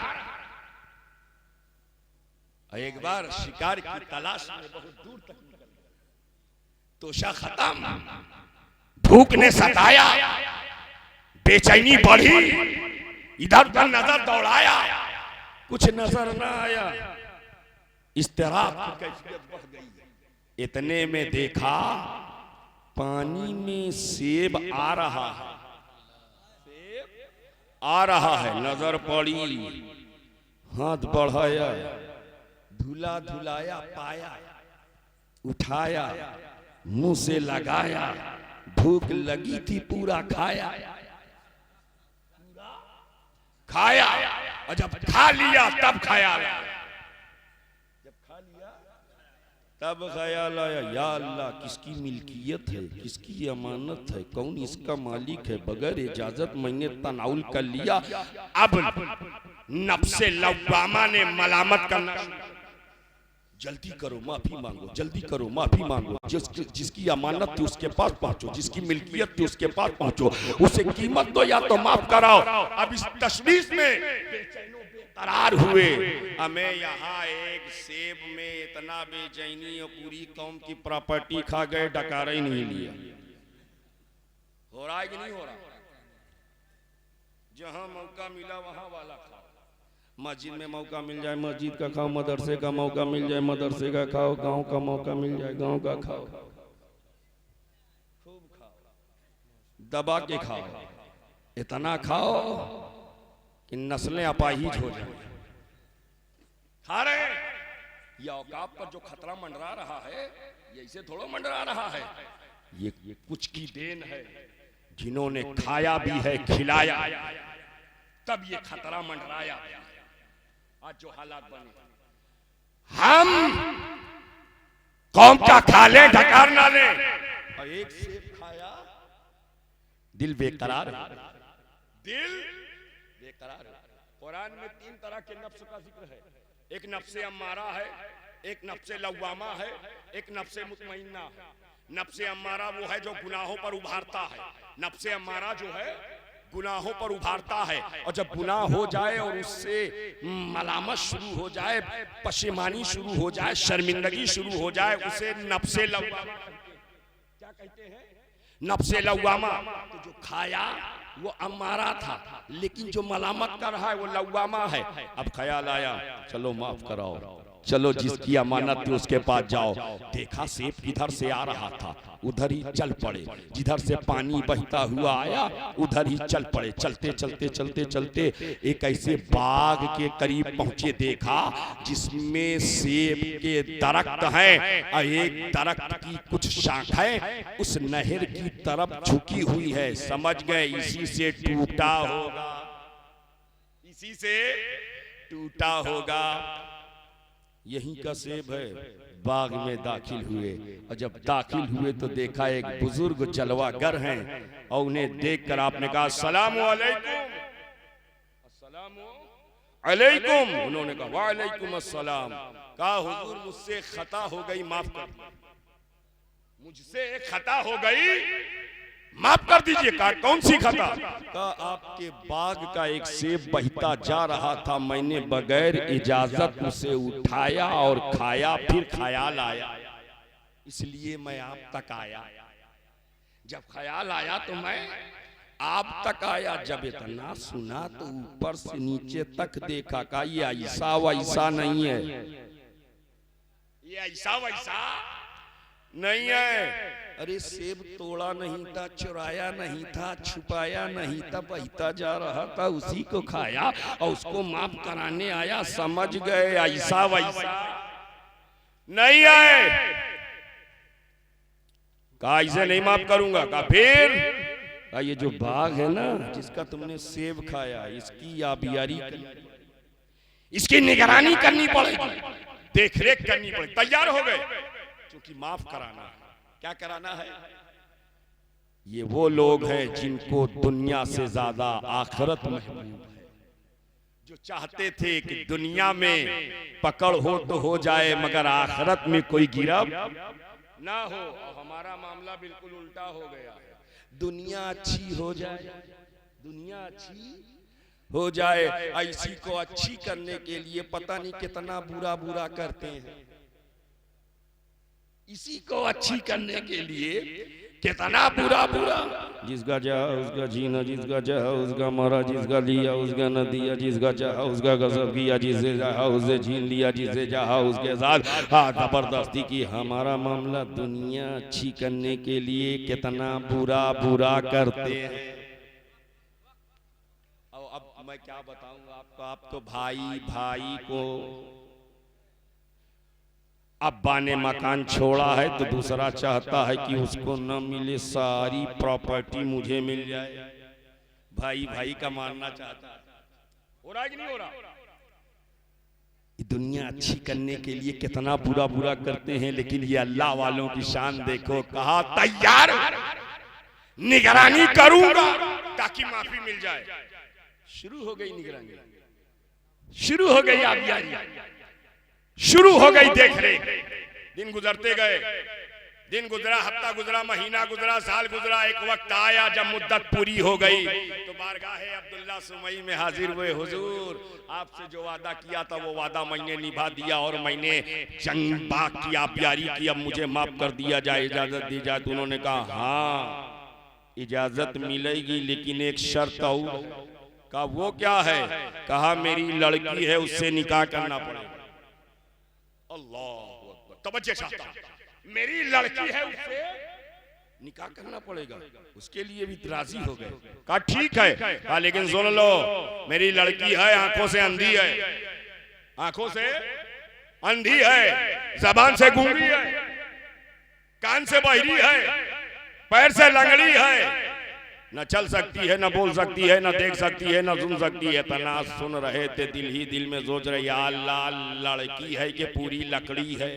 A: एक बार शिकार की तलाश में बहुत दूर तक निकल गए, तोशा खत्म, भूख ने सताया, बेचैनी बढ़ी, इधर उधर नजर दौड़ाया, कुछ नजर ना आया, इस्तिराब की कैफियत बढ़ गई। इतने में देखा पानी में सेब आ रहा है, आ रहा है, नजर पड़ी, हाथ बढ़ाया, धुला धुलाया पाया, उठाया, मुंह से लगाया, भूख लगी थी, पूरा खाया, खाया, और जब खा लिया तब ख्याल आया, जब खा लिया तब ख्याल आया, या अल्लाह किसकी मिल्कियत है, किसकी अमानत है, कौन इसका मालिक है, बगैर इजाजत मैंने तनाउल कर लिया। अब नफ्से लव्वामा ने मलामत करना, जल्दी करो माफी मांगो, जल्दी करो माफी मांगो, जिसकी अमानत थी उसके पास पहुंचो, जिसकी मिल्कियत थी उसके पास पहुंचो, उसे कीमत दो या तो माफ कराओ। अब इस तशवीश में बेकरार हुए, हमें यहाँ एक सेब में इतना बेचैनी और पूरी कौम की प्रॉपर्टी खा गए, डकारा ही नहीं लिया। हो रहा है कि नहीं हो रहा? जहां मौका मिला वहां वाला खाओ, मस्जिद में मौका मिल जाए मस्जिद का खाओ, मदरसे का मौका मिल जाए मदरसे का खाओ, गांव का मौका मिल जाए गांव का खाओ, खूब खाओ, दबा के खाओ, इतना खाओ कि नस्लें अपाहिज हो जाए। खा रहे ये औकात पर जो खतरा मंडरा रहा है, ये इसे थोड़ा मंडरा रहा है, ये कुछ की देन है, जिन्होंने खाया भी है, खिलाया, तब ये खतरा मंडराया। आज जो हालात बने, हम कौम का खा ले ढकार ना ले, और एक सेब खाया, दिल बेकरार है, दिल बेकरार है। कुरान में 3 तरह के नफ्स का जिक्र है, एक नफ्से अम्मारा है, एक नफ्से लव्वामा है, एक नफ्से मुतमइन्ना है। नफ्से अम्मारा वो है जो गुनाहों पर उभारता है, नफ्से अम्मारा जो है गुनाहों पर उभारता है, और जब गुनाह हो जाए और उससे मलामत शुरू हो जाए, पशेमानी शुरू हो जाए, शर्मिंदगी शुरू हो जाए, उसे नफ्से लव्वामा क्या कहते हैं? नफ्से लव्वामा। तो जो खाया वो अम्मारा था, लेकिन जो मलामत कर रहा है वो लव्वामा है। अब ख्याल आया, चलो माफ कराओ, चलो जिसकी अमानत थी उसके पास जाओ। देखा सेब किधर से आ रहा था, उधर ही चल पड़े, जिधर से पानी बहता हुआ आया उधर ही चल पड़े। चलते चलते चलते चलते एक ऐसे बाग के करीब पहुंचे, देखा जिसमें सेब के दरख्त हैं और एक दरख्त की कुछ शाखाएं उस नहर की तरफ झुकी हुई है। समझ गए इसी से टूटा होगा, इसी से टूटा होगा। यहीं का सेब है। बाग में दाखिल हुए, और जब दाखिल हुए तो देखा एक बुजुर्ग जलवागर हैं, और उन्हें देखकर आपने कहा अस्सलामु अलैकुम, अस्सलामु अलैकुम। उन्होंने कहा वालेकुम अस्सलाम। कहा हुजूर मुझसे खता हो गई, माफ कर दीजिए, मुझसे एक खता हो गई, माफ कर दीजिए। कहा कौन सी खता? कहा आपके बाग का एक सेब बहता जा रहा था, मैंने बगैर इजाजत उसे उठाया और खाया, फिर ख्याल आया इसलिए मैं आप तक आया। जब ख्याल आया तो मैं आप तक आया। जब इतना सुना तो ऊपर से नीचे तक देखा, का ये ऐसा वैसा नहीं है, ये ऐसा वैसा नहीं है। अरे सेब तोड़ा नहीं था, चुराया नहीं था, छुपाया नहीं था, बहता जा रहा था, उसी को खाया और उसको माफ कराने आया। समझ गए ऐसा वैसा नहीं है। कहा इसे नहीं माफ करूंगा। कहा फिर? कहा ये जो बाग है ना जिसका तुमने सेब खाया, इसकी आबियारी करनी, इसकी निगरानी करनी पड़ेगी, देखरेख करनी पड़ेगी। तैयार हो गए, क्योंकि माफ कराना है। क्या कराना है? ये वो लोग हैं जिनको दुनिया से ज्यादा आखिरत महबूब है। जो चाहते थे कि दुनिया में पकड़ हो तो हो जाए मगर आखिरत में कोई गिरफ्त ना हो। और हमारा मामला बिल्कुल उल्टा हो गया है। दुनिया अच्छी हो जाए, दुनिया अच्छी हो जाए, ऐसी को अच्छी करने के लिए पता नहीं कितना बुरा बुरा करते हैं। इसी को अच्छी करने के लिए कितना बुरा बुरा, जिसका चाहा उसका जीना, जिसका चाहा उसका मरा, जिसका लिया उसका न दिया, जिसका चाहा उसका गजब किया, जिसे चाहा उसे छीन लिया, जिसे चाहा उसके साथ जबरदस्ती की। हमारा मामला दुनिया अच्छी करने के लिए कितना बुरा बुरा करते हैं। और अब मैं क्या बताऊं आपको, आप तो भाई भाई को, अब्बा ने मकान छोड़ा है तो दूसरा चाहता है कि उसको न मिले, सारी प्रॉपर्टी मुझे मिल जाए। भाई भाई का मानना चाहता है। हो रहा है कि नहीं हो रहा? दुनिया अच्छी करने के लिए कितना बुरा बुरा करते हैं। लेकिन ये अल्लाह वालों की शान देखो, कहा तैयार निगरानी करूंगा ताकि माफी मिल जाए। शुरू हो गई निगरानी, शुरू हो गई आबियारी, शुरू हो गई देख रेख। दिन गुजरते गए, दिन गुजरा, हफ्ता गुजरा, महीना गुजरा, साल गुजरा। एक वक्त आया जब मुद्दत पूरी हो गई तो बारगाहे अब्दुल्ला सुमई में हाजिर हुए। हुजूर, आपसे जो वादा किया था वो वादा मैंने निभा दिया और मैंने जंग बाग की आबियारी की, अब मुझे माफ कर दिया जाए, इजाजत दी जाए। तो उन्होंने कहा हाँ इजाजत मिलेगी, लेकिन एक शर्त और। कहा वो क्या है? कहा मेरी लड़की है उससे निकाह करना पड़ेगा। अल्लाह अकबर, तवज्जो चाहता, मेरी लड़की है उससे निकाह करना पड़ेगा। उसके लिए भी राजी हो गए। कहा ठीक है। कहा लेकिन सुन लो, मेरी लड़की है, आंखों से अंधी है, आंखों से अंधी है, जबान से गूंगी है, कान से बहरी है, पैर से लंगड़ी है, न चल सकती है, न बोल सकती है, न देख सकती है, न सुन सकती है। तना सुन रहे थे, दिल ही दिल में सोच रहे या अल्लाह, लड़की है कि पूरी लकड़ी है?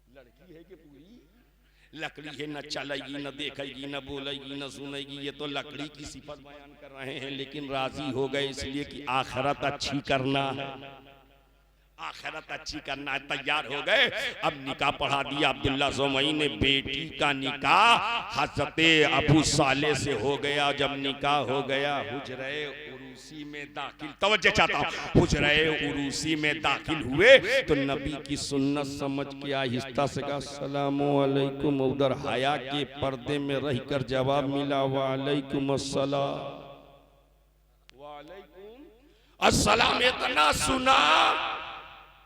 A: लड़की है कि पूरी लकड़ी है? न चलेगी, न देखेगी, न बोलेगी, न सुनेगी। ये तो लकड़ी की सिफत बयान कर रहे हैं। लेकिन राजी हो गए इसलिए कि आखिरत अच्छी करना है, आखिरत अच्छी करना है। तैयार हो गए, अब निकाह पढ़ा दिया। अब्दुल्ला सुमई ने बेटी का निकाह हजरते अबू साले से हो गया। जब निकाह हो गया, हुजरे उरूसी में दाखिल, तवज्जो चाहता हूं, हुजरे उरूसी में दाखिल हुए तो नबी की सुन्नत समझ के आहिस्ता से कहा अस्सलामु अलैकुम। उधर हया के पर्दे में रहकर जवाब मिला वालेकुम अस्सलाम, वालेकुम अस्सलाम। इतना सुना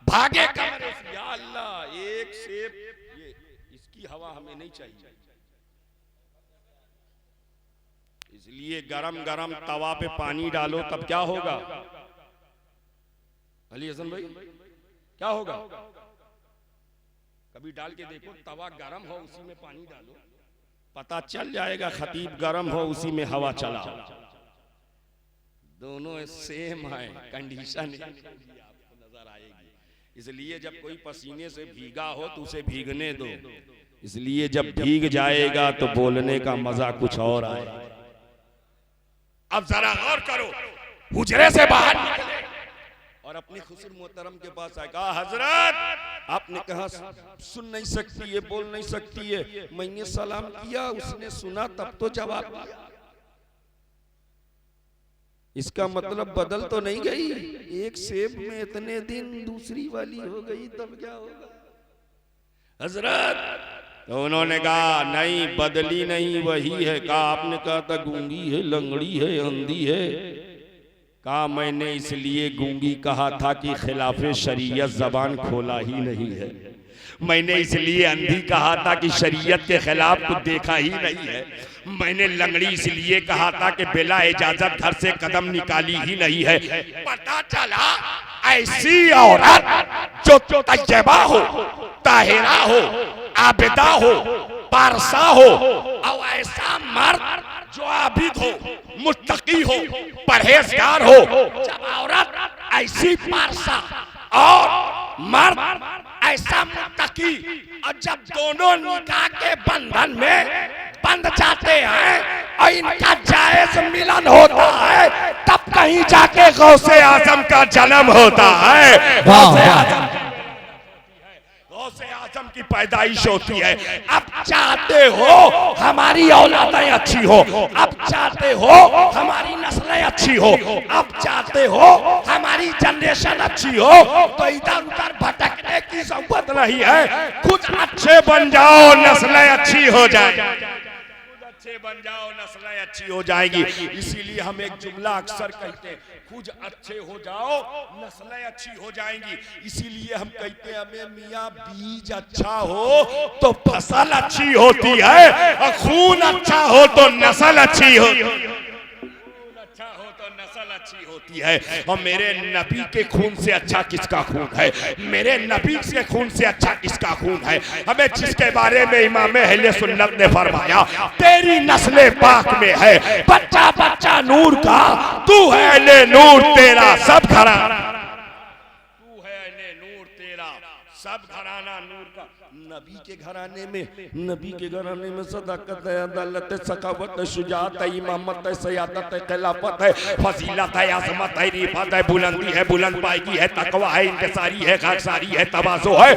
A: भागे कमरे से, या अल्लाह एक सेब, ये इसकी हवा हमें नहीं चाहिए। इसलिए गरम गरम तवा पे पानी डालो, तब क्या होगा अली हसन भाई? क्या होगा? कभी डाल के देखो, तवा गरम हो उसी में पानी डालो, पता चल जाएगा। खतीब गरम हो उसी में हवा चला, दोनों सेम है, कंडीशन आपको नजर आएगी। इसलिए जब कोई पसीने से भीगा हो तो उसे भीगने दो, इसलिए जब भीग जाएगा तो बोलने का मजा कुछ और आए। अब जरा गौर करो, हुजरे से बाहर निकले और अपने खुसर मोहतरम के पास आए। कहा हजरत, आपने कहा सुन नहीं सकती है, बोल नहीं सकती है। मैंने सलाम किया, उसने सुना, तब तो जवाब दिया। इसका मतलब बदल तो नहीं गई? एक सेब में इतने दिन, दूसरी वाली हो गई, तब क्या होगा हजरत? तो उन्होंने कहा नहीं, बदली नहीं, वही है। कहा आपने कहा था गूंगी है, लंगड़ी है, अंधी है। कहा मैंने इसलिए गूंगी कहा था कि खिलाफे शरीयत जबान खोला ही नहीं है। मैंने इसलिए अंधी कहा था कि शरीयत के खिलाफ कुछ देखा ही नहीं है। मैंने लंगड़ी इसलिए कहा था कि बिला इजाजत घर से कदम निकाली ही नहीं है। पता चला ऐसी औरत जो तैयबा हो, ताहिरा हो, आबिदा हो, पारसा हो, और ऐसा मर्द जो आबिद हो, मुत्तकी हो, परहेजगार हो। जब औरत ऐसी पारसा और मर्द ऐसा मुत्तकी, और जब दोनों निकाह के बंधन में बंध जाते हैं और इनका जायज मिलन होता है, तब तब कहीं जाके गौसे आजम का जन्म होता है। गौसे आजम की पैदाइश होती है। अब चाहते हो हमारी औलादें अच्छी हो, अब चाहते हो हमारी नस्लें अच्छी हो, अब चाहते हो हमारी जनरेशन अच्छी हो, तो इधर उधर भटकने की जरूरत नहीं है। खुद अच्छे बन जाओ, नस्लें अच्छी हो जाए। अच्छे बन जाओ, नस्लें अच्छी हो जाएगी। इसीलिए हम एक जुमला अक्सर कहते हैं, खुद अच्छे हो जाओ, नस्लें अच्छी हो जाएंगी। इसीलिए हम कहते हैं हमें मियाँ बीज अच्छा हो तो फसल अच्छी होती है, और खून अच्छा हो तो नस्ल अच्छी हो, अच्छा हो तो नस्ल अच्छी होती है। और मेरे नबी के खून से अच्छा किसका खून है? मेरे नबी के खून से अच्छा किसका खून है? हमें जिसके बारे में इमाम अहले सुन्नत ने फरमाया, तेरी नस्ल पाक में है, बच्चा बच्चा नूर का, तू है अहले नूर, तेरा सब घराना, तू है अहले नूर, तेरा सब घराना नूर का। नबी के घराने में, नबी के घराने में सदाकत है, अदालत है, सखावत है, शुजात है, इमामत है, सयादत है, खिलाफत है, फजीलत है, आज़मत है, रिफत है, बुलंदी है, बुलंद पायगी है, तकवा है, इंतसारी है, खाकसारी है, तवाज़ो है।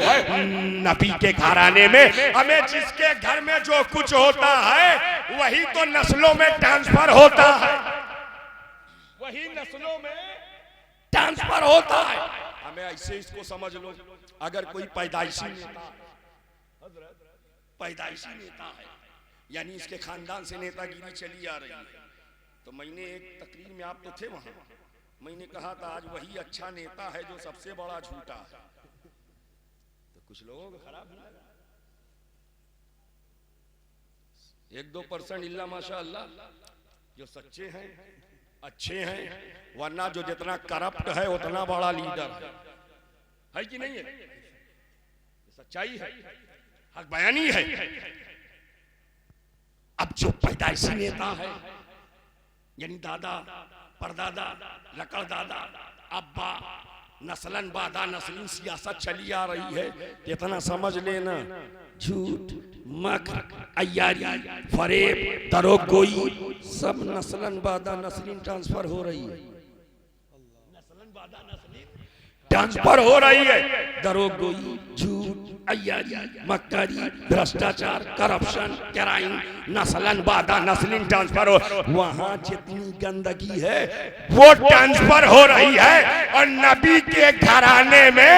A: नबी के घराने में हमें जिसके घर में जो कुछ होता है वही तो नस्लों में ट्रांसफर होता है, वही नस्लों में ट्रांसफर होता है। हमें ऐसे इसको समझ लो, अगर कोई पैदाइशी नेता है, यानी इसके खानदान से नेतागिरी चली आ रही है, तो मैंने एक तकरीर में, आप तो थे वहां, मैंने कहा था आज वही अच्छा नेता है जो सबसे बड़ा झूठा है। तो कुछ लोगों को खराब नहीं लगा, 1-2% इल्ला माशाअल्लाह जो सच्चे हैं, अच्छे हैं, वरना जो जितना करप्ट है उतना बड़ा लीडर है कि नहीं है? सच्चाई है, हक बयानी है। अब जो पैदाइशी नेता है, यानी दादा, परदादा, लकड़दादा, अब्बा, नस्लन बादा नस्लीन सियासत चली आ रही है, इतना समझ लेना झूठ, मक्र, अय्यारी, फरेब, दरोगोई सब नस्लन बादा नस्लीन ट्रांसफर हो रही है, नस्लन बादा नस्लीन ट्रांसफर हो रही है। दरोगोई, झूठ, अय्यारी, मक्कारी, भ्रष्टाचार, करप्शन, क्राइम, नस्लन बादा नस्लीन ट्रांसफर हो, वहां जितनी गंदगी है वो ट्रांसफर हो रही है। और नबी के घराने में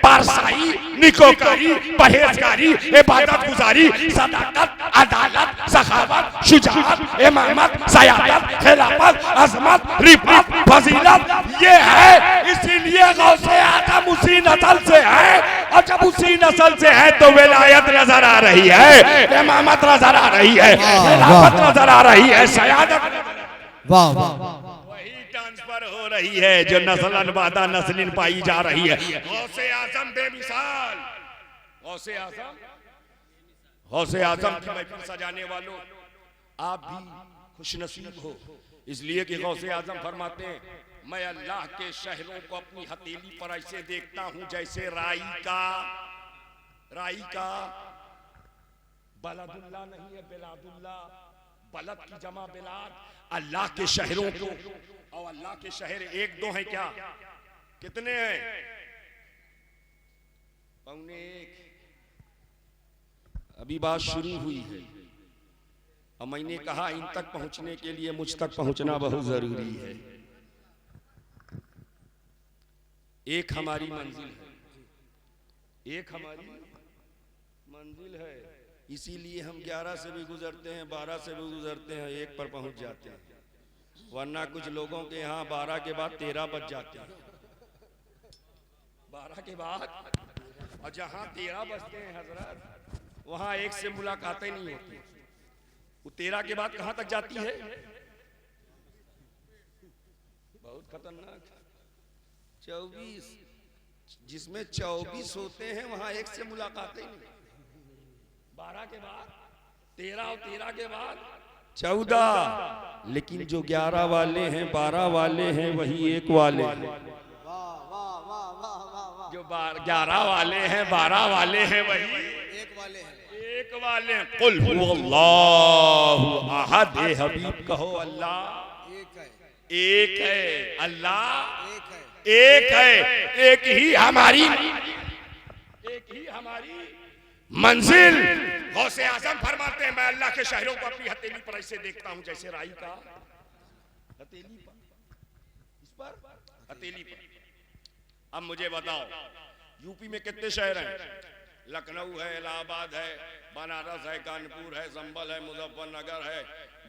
A: पारसाई, निकोकारी, परहेजगारी, इबादत गुजारी, सदाकत, अदालत, सखावत, शुजाअत, इमामत, सयादत, खिलाफत, अज़मत, रिफत, फजीलत, ये है। इसीलिए गौसे आज़म उसी नस्ल से है, और जब उसी नस्ल से है तो विलायत नजर आ रही है, इमामत नजर आ रही है, खिलाफत नजर आ रही है, सयादत, वाह वाह, ट्रांसफर हो रही है जो नस्लन बादा नस्लिन पाई जा रही है। गौसे आज़म बेमिसाल, गौसे आज़म, गौसे आज़म की महफिल सजाने वालों, आप भी खुशनसीब हो, इसलिए कि गौसे आज़म फरमाते हैं, मैं अल्लाह के शहरों को अपनी हथेली पर ऐसे देखता हूं जैसे राई का बलदुल्ला नहीं है, बिलादुल्ला, बलद की जमा बिलाद, अल्लाह के शहरों को, और अल्लाह के शहर 1-2 हैं क्या, कितने हैं? 1.25। अभी बात शुरू हुई है, और मैंने कहा इन तक पहुंचने के लिए मुझ तक पहुंचना बहुत जरूरी है। एक हमारी मंजिल है, एक हमारी मंजिल है, इसीलिए हम 11 से भी गुजरते हैं, 12 से भी गुजरते हैं, 1 पर पहुंच जाते हैं। वरना कुछ लोगों के यहाँ 12 के बाद 13 बज जाते हैं, 12 के बाद, और जहाँ 13 बजते हैं हजरत, वहाँ 1 से मुलाकातें नहीं होती। वो 13 के बाद कहाँ तक जाती है? बहुत खतरनाक। 24, जिसमें 24 होते हैं वहाँ 1 से मुलाकातें नहीं। 12 के बाद 13, और 13 के बाद 14, लेकिन जो 11 वाले हैं, 12 वाले हैं, वही 1 वाले हैं। जो 11 वाले हैं, 12 वाले हैं, वही 1 वाले हैं, 1 वाले हैं। कुल हुवल्लाहु अहद, हबीब कहो अल्लाह एक है अल्लाह,
B: एक है,
A: एक है, एक ही हमारी मंजिल। गौसे आजम फरमाते हैं मैं अल्लाह के शहरों को अपनी हथेली पर ऐसे देखता हूं जैसे राई का हथेली पर, इस पर हथेली पर। अब मुझे बताओ यूपी में कितने शहर हैं? लखनऊ है, इलाहाबाद है, बनारस है, कानपुर है, संभल है, मुजफ्फरनगर है,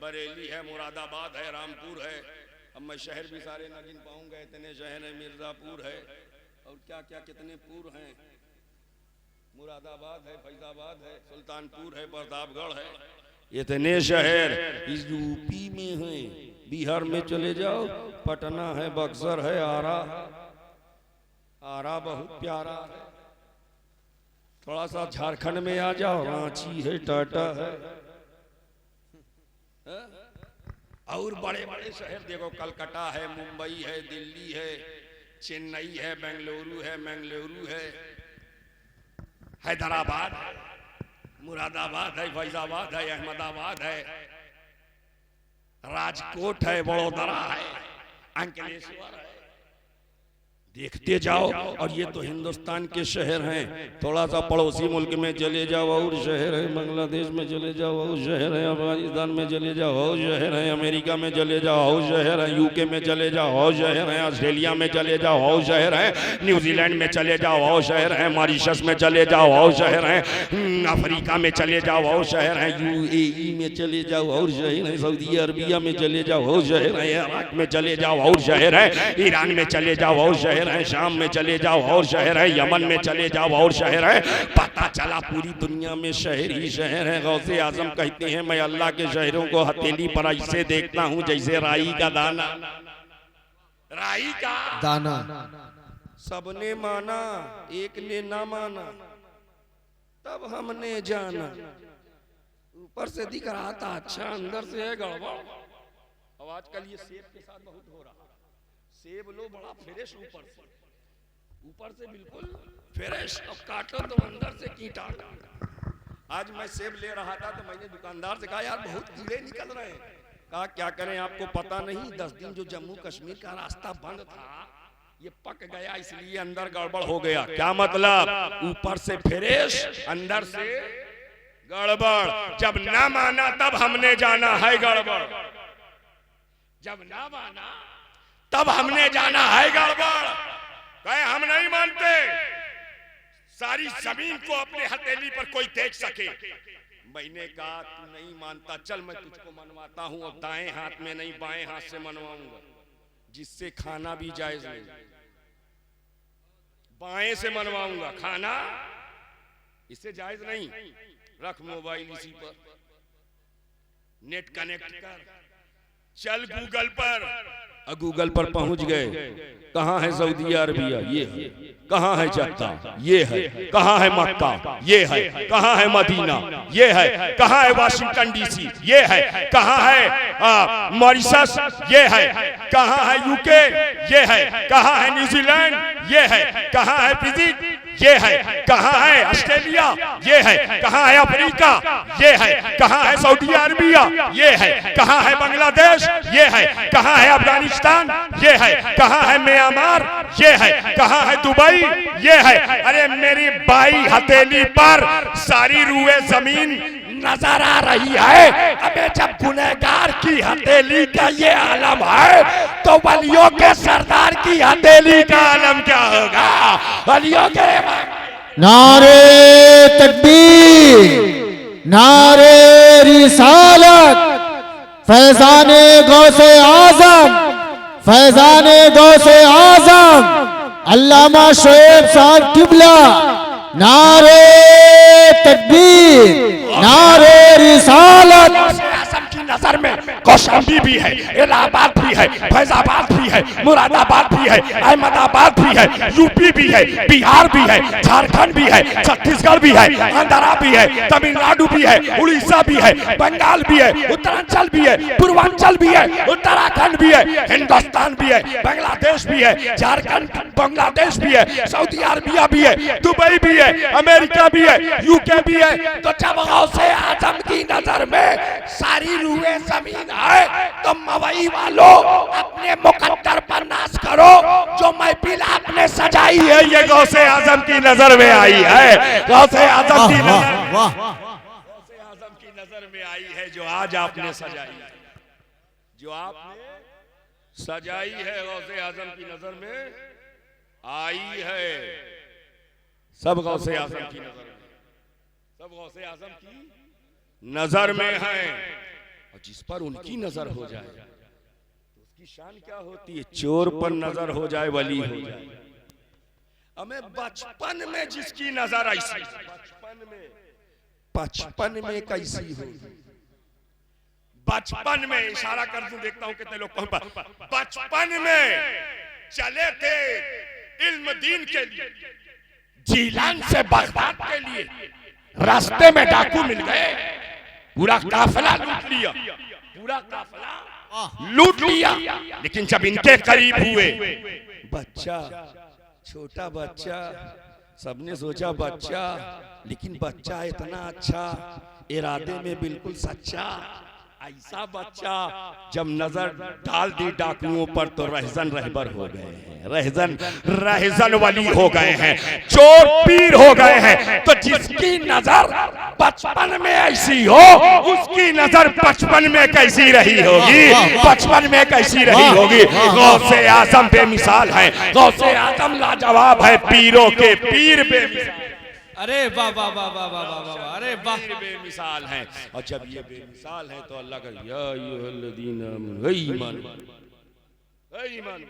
A: बरेली है, मुरादाबाद है, रामपुर है। अब मैं शहर भी सारे न गिन पाऊंगा, इतने शहर है। मिर्जापुर है और क्या क्या कितने पुर हैं। मुरादाबाद है, फैजाबाद है, सुल्तानपुर है, प्रतापगढ़ है। इतने शहर इस यूपी में हैं। बिहार में चले जाओ, पटना है, बक्सर है, आरा बहुत प्यारा है। थोड़ा सा झारखंड में आ जाओ, रांची है, टाटा है। और बड़े बड़े शहर देखो, कलकत्ता है, मुंबई है, दिल्ली है, चेन्नई है, बेंगलुरु है, मंगलुरु है, हैदराबाद है, मुरादाबाद है, फैजाबाद है, अहमदाबाद है, राजकोट है, वडोदरा है, अंकलेश्वर है। देखते जाओ। और ये तो हिंदुस्तान के शहर हैं। थोड़ा सा पड़ोसी मुल्क में चले जाओ और शहर है, बांग्लादेश में चले जाओ और शहर है, अफगानिस्तान में चले जाओ और शहर है, अमेरिका में चले जाओ और शहर है, यूके में चले जाओ और शहर है, ऑस्ट्रेलिया में चले जाओ और शहर है, न्यूजीलैंड में चले जाओ और शहर है, मॉरिशस में चले जाओ और शहर है, अफ्रीका में चले जाओ और शहर है, यूएई में चले जाओ और शहर है, सऊदी अरबिया में चले जाओ और शहर है, इराक में चले जाओ और शहर है, ईरान में चले जाओ और शहर है, शाम में चले जाओ और शहर है, यमन में चले जाओ और शहर है। पता चला पूरी दुनिया में शहर ही शहर है। गौसे आजम कहते हैं मैं अल्लाह के शहरों को हथेली पर ऐसे देखता हूं जैसे राई का दाना। राई का
B: दाना।
A: सबने माना, एक ने ना माना, तब हमने जाना। ऊपर से दिख रहा था अच्छा, अंदर से है गड़बड़। अब आजकल ये सेब के साथ बहुत हो रहा। सेब लो बड़ा फ्रेश, ऊपर से बिल्कुल फ्रेश, अब काटो तो अंदर से कीटा। आज मैं सेब ले रहा था तो मैंने दुकानदार से कहा यार बहुत कीड़े निकल रहे हैं। कहा क्या करें, आपको पता नहीं 10 दिन जो जम्मू कश्मीर का रास्ता बंद था ये पक गया, इसलिए अंदर गड़बड़ हो गया। क्या मतलब? ऊपर से फ्रेश, अंदर से गड़बड़। जब ना माना तब हमने जाना है गड़बड़, जब ना माना तब हमने जाना है गड़बड़। कहे हम नहीं मानते सारी जमीन को अपने हथेली पर कोई देख सके। मैंने कहा तू नहीं मानता, चल मैं तुझको मनवाता हूं। अब दाएं हाथ में नहीं बाएं हाथ से मनवाऊंगा, जिससे खाना भी जायज नहीं। बाएं से मनवाऊंगा, खाना इससे जायज नहीं। रख मोबाइल इसी पर, नेट कनेक्ट कर, चल गूगल पर। गूगल पर पहुंच गए। कहां है सऊदी अरबिया? ये है। कहां है जद्दा? ये है। कहां है मक्का? ये है। कहां है मदीना? ये है। कहां है वाशिंगटन डीसी? ये है। कहां है मॉरिशस? ये है। कहां है यूके? ये है। कहां है न्यूजीलैंड? ये है। कहां है फिजी? ये है। कहां है ऑस्ट्रेलिया? ये है। कहां है अफ्रीका? ये है। कहां है सऊदी अरबिया? ये है। कहां है बांग्लादेश? ये है। कहां है अफगानिस्तान? ये है। कहां है म्यांमार? ये है। कहां है दुबई? ये है। अरे मेरी बाई हथेली पर सारी रूए जमीन नजर आ रही है। अबे जब गुनहगार की हथेली का ये आलम है तो वलियों के सरदार की हथेली का आलम क्या होगा? वलियों के
B: नारे तकबीर, नारे रिसालत, फैजाने गौसे आजम, फैजाने गौसे आजम अल्लामा शोएब साहब किबला। नारे तकबीर, नारे रिसालत।
A: नजर में कौशाम्बी भी है, इलाहाबाद भी है, फैजाबाद भी है, मुरादाबाद भी है, अहमदाबाद भी है, यूपी भी है, बिहार भी है, झारखंड भी है, छत्तीसगढ़ भी है, आंध्रा भी है, तमिलनाडु भी है, उड़ीसा भी है, बंगाल भी है, उत्तरांचल भी है, पूर्वांचल भी है, उत्तराखंड भी है, हिंदुस्तान भी है, बांग्लादेश भी है, झारखंड बांग्लादेश भी है, सऊदी अरबिया भी है, दुबई भी है, अमेरिका भी है, यूके भी है। तो जब गौसे आजम की नजर में सारी रूए पूरे जमीन है तो मवई वालों अपने मुकद्दर पर नाश करो। जो महफिल आपने सजाई है ये गौसे आजम की नजर में आई है, गौसे आजम की नजर में आई है जो आज आपने सजाई है, जो आपने सजाई है गौसे आजम की नजर में आई है। सब गौसे आजम की नजर में, सब गौसे आजम की नजर में है। और जिस पर उनकी नजर हो जाए तो उसकी शान क्या होती है? चोर पर नजर हो जाए वली हो जाए। हमें बचपन में जिसकी नजर ऐसी, बचपन में कैसी हो, बचपन में इशारा कर दूं, देखता हूं कितने लोग बचपन में चले थे इल्म दीन के लिए, जीलान से बगदाद के लिए, रास्ते में डाकू मिल गए, पूरा काफिला लूट लिया, पूरा काफिला लूट लिया। लेकिन जब इनके करीब हुए, बच्चा, छोटा बच्चा, सबने सोचा बच्चा, लेकिन बच्चा इतना अच्छा, इरादे में बिल्कुल सच्चा, ऐसा बच्चा जब नजर डाल दी डाकुओं पर तो रहजन रहबर हो गए हैं, रहजन रहजन वली हो गए हैं, चोर पीर हो गए हैं। तो जिसकी नजर बचपन में ऐसी हो उसकी नजर बचपन में कैसी रही होगी, बचपन में कैसी रही होगी। गौसे आजम बेमिसाल है, गौसे आजम लाजवाब है, पीरों के पीर बेमिसाल।
B: अरे वाह वाह वाह वाह वाह वाह वाह, अरे वाह,
A: बेमिसाल हैं। और जब ये बेमिसाल हैं तो अल्लाह का या अय्युहल्लज़ीना आमनू, ऐ ईमान, ऐ ईमान,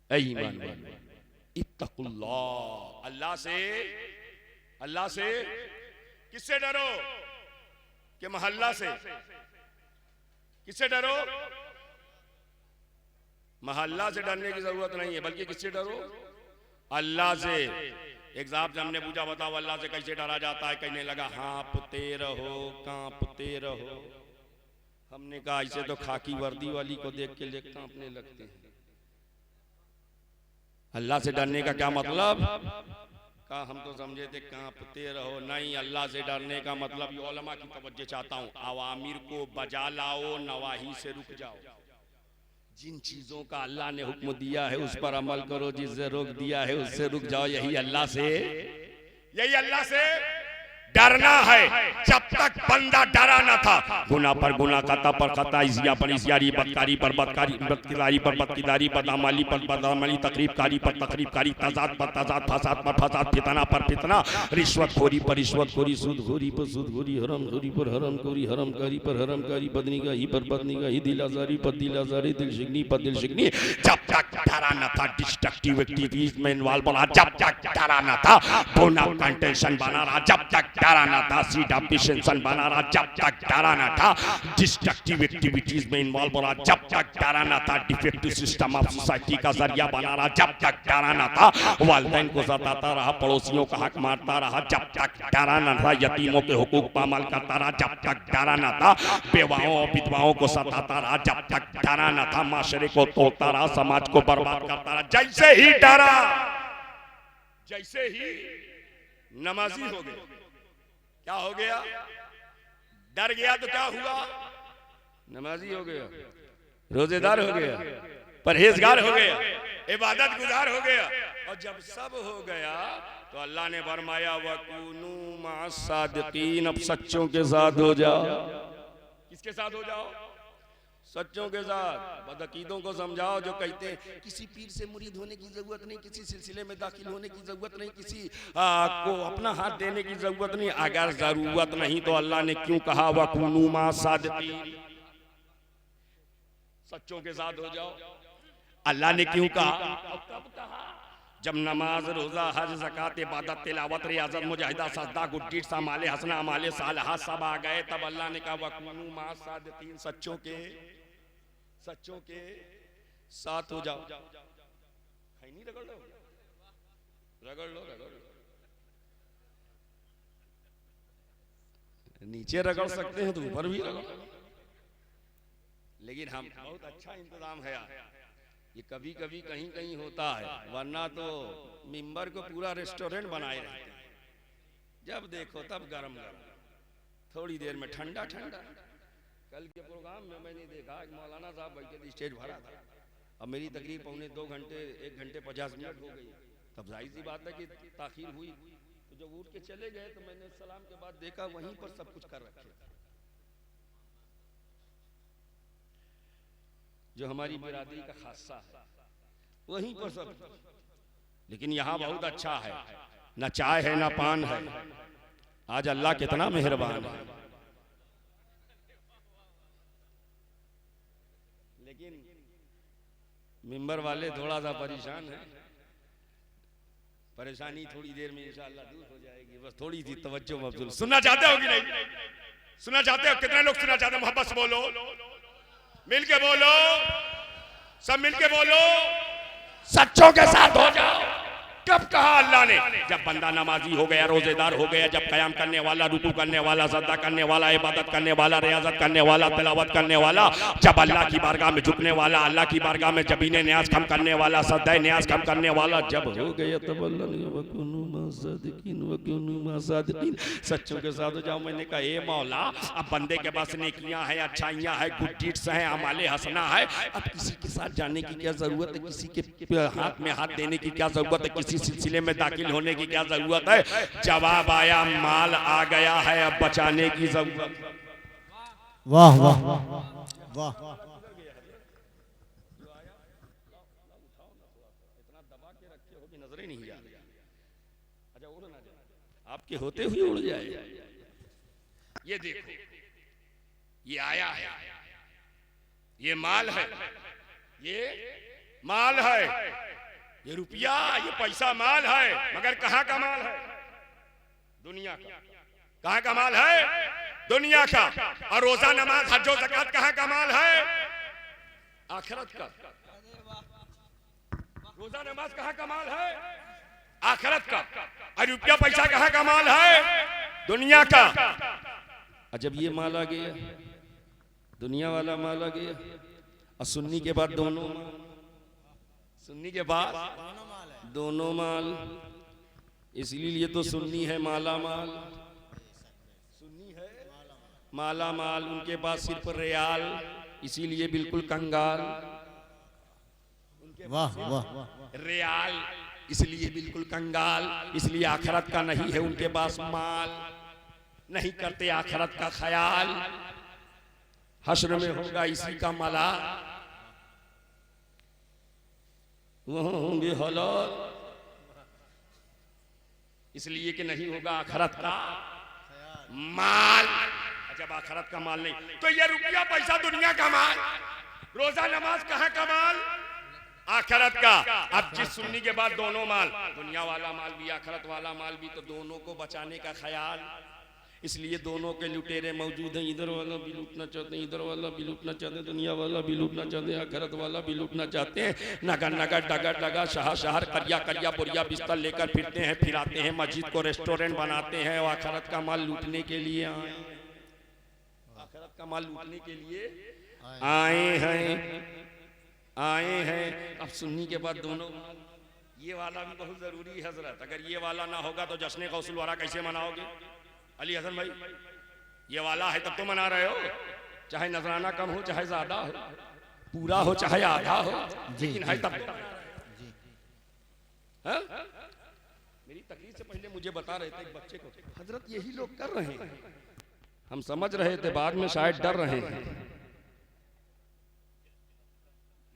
A: ऐ ईमान, इत्तकुल्लाह, अल्लाह से किससे डरो? कि मोहल्ला से? किससे डरो? मोहल्ला से डरने की जरूरत नहीं है, बल्कि किससे डरो? अल्लाह से। एक साहब हमने पूछा, बताओ अल्लाह से कैसे डरा जाता है? कहने लगा हाँपते रहो, कांपते रहो। हमने कहा ऐसे तो खाकी वर्दी वाली को देख के ले कांपने लगते हैं। अल्लाह से डरने का क्या मतलब? कहा हम तो समझे थे कांपते रहो। नहीं, अल्लाह से डरने का मतलब, ये उलमा की तवज्जो चाहता हूँ, अवामिर को बजा लाओ, नवाही से रुक जाओ। जिन चीजों का अल्लाह ने हुक्म दिया है उस पर अमल करो, जिससे रोक दिया है उससे रुक जाओ। यही अल्लाह से डरना है। जब तक बंदा डरा न था, गुनाह पर गुनाह, खता पर खता, इज़िया पर इज़ियारी, बदकारी पर बदकारी, बदकिदारी पर बदकिदारी, बदअमली पर बदअमली, तकरीबकारी पर तकरीबकारी, तजाद पर तजाद, फसाद पर फसाद, फितना पर फितना, रिश्वतखोरी पर रिश्वतखोरी, सूदखोरी पर सूदखोरी, हरामखोरी पर हरामखोरी, हरामकारी पर हरामकारी, बदनिगाही पर बदनिगाही, दिलाजारी पर दिलाजारी, दिलशिकनी पर दिलशिकनी। जब तक डरा न था डिस्ट्रक्टिव एक्टिविटीज में इन्वॉल्व रहा, जब तक डरा न था बोना कंटेंशन बना रहा, जब तक डरा न था सीट ऑप्टिशियन बना रहा, जब तक डरा न था डिस्ट्रक्टिव एक्टिविटीज में इन्वॉल्व रहा, जब तक डरा न था डिफेक्टिव सिस्टम ऑफ सोसाइटी का जरिया बना रहा, जब तक डरा न था वालिदैन को सताता रहा, पड़ोसियों का हक मारता रहा, जब तक डरा न था यतीमों के हुकूक पर अमल करता रहा, जब तक डरा न था बेवाओं और विधवाओं को सताता रहा, जब तक डरा न था माशरे को तोड़ता रहा, समाज को बर्बाद करता रहा। जैसे ही डरा, जैसे ही नमाजी हो गया, क्या हो गया? डर गया तो क्या हुआ? नमाजी हो गया, रोजेदार हो गया, परहेजगार हो गया, इबादत गुजार हो गया। और जब सब हो गया तो अल्लाह ने फरमाया वकुनू मअस-सादिकीन, अब सच्चों के साथ हो जाओ। किसके साथ हो जाओ? सच्चों के साथ। बदअकीदों को समझाओ जो कहते हैं किसी पीर से मुरीद होने की जरूरत नहीं, किसी सिलसिले में दाखिल होने की जरूरत नहीं, किसी को अपना हाथ देने की जरूरत नहीं। अगर जरूरत नहीं तो अल्लाह ने क्यों कहा वकुनू मअस-सादिकीन, सच्चों के साथ हो जाओ? अल्लाह ने क्यों कहा? कब कहा? जब नमाज, रोजा, हज, ज़कात, इबादत, तिलावत, रियाजत, मुजाहिदा, सजदा, गुड डीड्स, अमाले हसना, अमाले सालहा सब आ गए, तब अल्लाह ने कहा वकुनू मअस-सादिकीन, सच्चों के साथ हो जाओ। है नहीं? रगड़ लो, रगड़ लो, रगड़ लो। नीचे रगड़ सकते हैं तो ऊपर भी रगड़। लेकिन हम बहुत अच्छा इंतजाम है यार, ये कभी कभी कहीं कहीं होता है, वरना तो मिंबर को पूरा रेस्टोरेंट बनाए रहते हैं। जब देखो तब गरम गरम, थोड़ी देर में ठंडा ठंडा, कल के प्रोग्राम में मैंने देखा कि मौलाना साहब बैठे थे, स्टेज भरा था। अब मेरी तकरीर पौने 2 घंटे 1 घंटे 50 मिनट हो गई। तब जाहिर सी बात है कि ताखीर हुई। तो जब उठ के चले गए तो मैंने सलाम के बाद देखा वहीं पर सब कुछ कर रखे थे जो हमारी बिरादरी का खासा है, वहीं पर सब। लेकिन यहाँ बहुत अच्छा है, न चाय है न पान है। आज अल्लाह कितना मेहरबान है। लेकिन मिंबर वाले थोड़ा सा परेशान है। परेशानी थोड़ी देर में इंशाअल्लाह दूर हो जाएगी। बस थोड़ी सी तवज्जो मबजूल। सुनना चाहते हो कि नहीं? सुनना चाहते हो? कितने लोग सुनना चाहते हो? मोहब्बत से बोलो, मिलके बोलो, सब मिलके बोलो। सच्चों के साथ हो जाओ। कब कहा अल्लाह ने? जब बंदा नमाजी हो गया, रोजेदार हो गया, जब कयाम करने वाला, रुकू करने वाला, सजदा करने वाला, इबादत करने वाला, रियाजत करने वाला, तिलावत करने वाला, जब अल्लाह की बारगाह में झुकने वाला, अल्लाह की बारगाह में जबीने न्याज कम करने वाला, सद्दा न्याज कम करने वाला जब हो गया तब सच्चों के साथ हो जाओ। मैंने कहा ए मौला, अब बंदे के पास नेकियां हैं, अच्छाइयां हैं, गुड डीड्स हैं, अमाले हसना है। अब किसी के साथ जाने की क्या जरूरत है? किसी के हाथ में हाथ देने की क्या जरूरत है? किसी सिलसिले में दाखिल होने की क्या जरूरत है? जवाब आया, माल आ गया है, अब बचाने की जरूरत।
B: वाह वाह वाह।
A: इतना दबा के रखे हो कि नजरें नहीं आ रही। अच्छा उड़ ना जाए, आपके होते हुए उड़ जाए। ये देखो, ये आया है, ये माल है, ये माल है, ये रुपया, ये पैसा माल है। मगर कहाँ का माल है? दुनिया का। कहाँ का माल है? दुनिया का। और रोजा नमाज हज और ज़कात कहाँ का माल है? आखिरत का। रोजा नमाज कहाँ का माल है? आखिरत का। और रुपया पैसा कहाँ का माल है? दुनिया का। और जब ये माल आ गया, दुनिया वाला माल आ गया, और सुन्नी के बाद दोनों, सुन्नी के बाद दोनों माल, इसलिए तो सुन्नी है माला माल, सुन्नी है माला माल। उनके पास सिर्फ रियाल, इसीलिए बिल्कुल कंगाल।
B: वाह वाह।
A: रियाल इसलिए बिल्कुल कंगाल, इसलिए आखिरत का नहीं है उनके पास माल, नहीं करते आखिरत का ख्याल। हश्र में होगा इसी का मला, वहां होंगे हलाल, इसलिए कि नहीं होगा आखिरत का माल। जब आखिरत का माल नहीं, तो ये रुपया पैसा दुनिया का माल, रोजा नमाज कहाँ का माल? आखिरत का। अब जिस सुन्नी के बाद दोनों माल, दुनिया वाला माल भी आखिरत वाला माल भी, तो दोनों को बचाने का ख्याल। इसलिए दोनों के लुटेरे मौजूद हैं। इधर वाला भी लूटना चाहते हैं, इधर वाला भी लूटना चाहते हैं, दुनिया वाला भी लूटना चाहते हैं, आखिरत वाला भी लूटना चाहते हैं। नगर नगर डगर डगर, शहर शहर, करिया करिया, बुरिया बिस्तर लेकर फिरते हैं, फिराते हैं, मस्जिद को रेस्टोरेंट बनाते हैं और आखिरत का माल लूटने के लिए आए, आखिरत का माल लूटने के लिए आए हैं, आए हैं। अब सुन्नी के बाद दोनों, ये वाला भी बहुत जरूरी है हजरत। अगर ये वाला ना होगा तो जश्न गौसुल वाला कैसे मनाओगे? अली हसन भाई, ये वाला है तब तो मना रहे हो, चाहे नजराना कम हो, चाहे ज्यादा हो, पूरा हो चाहे आधा हो, लेकिन है तब। मेरी तकरीर से पहले मुझे बता रहे थे एक बच्चे को, हजरत यही लोग कर रहे हैं। हम समझ रहे थे, बाद में शायद डर रहे हैं।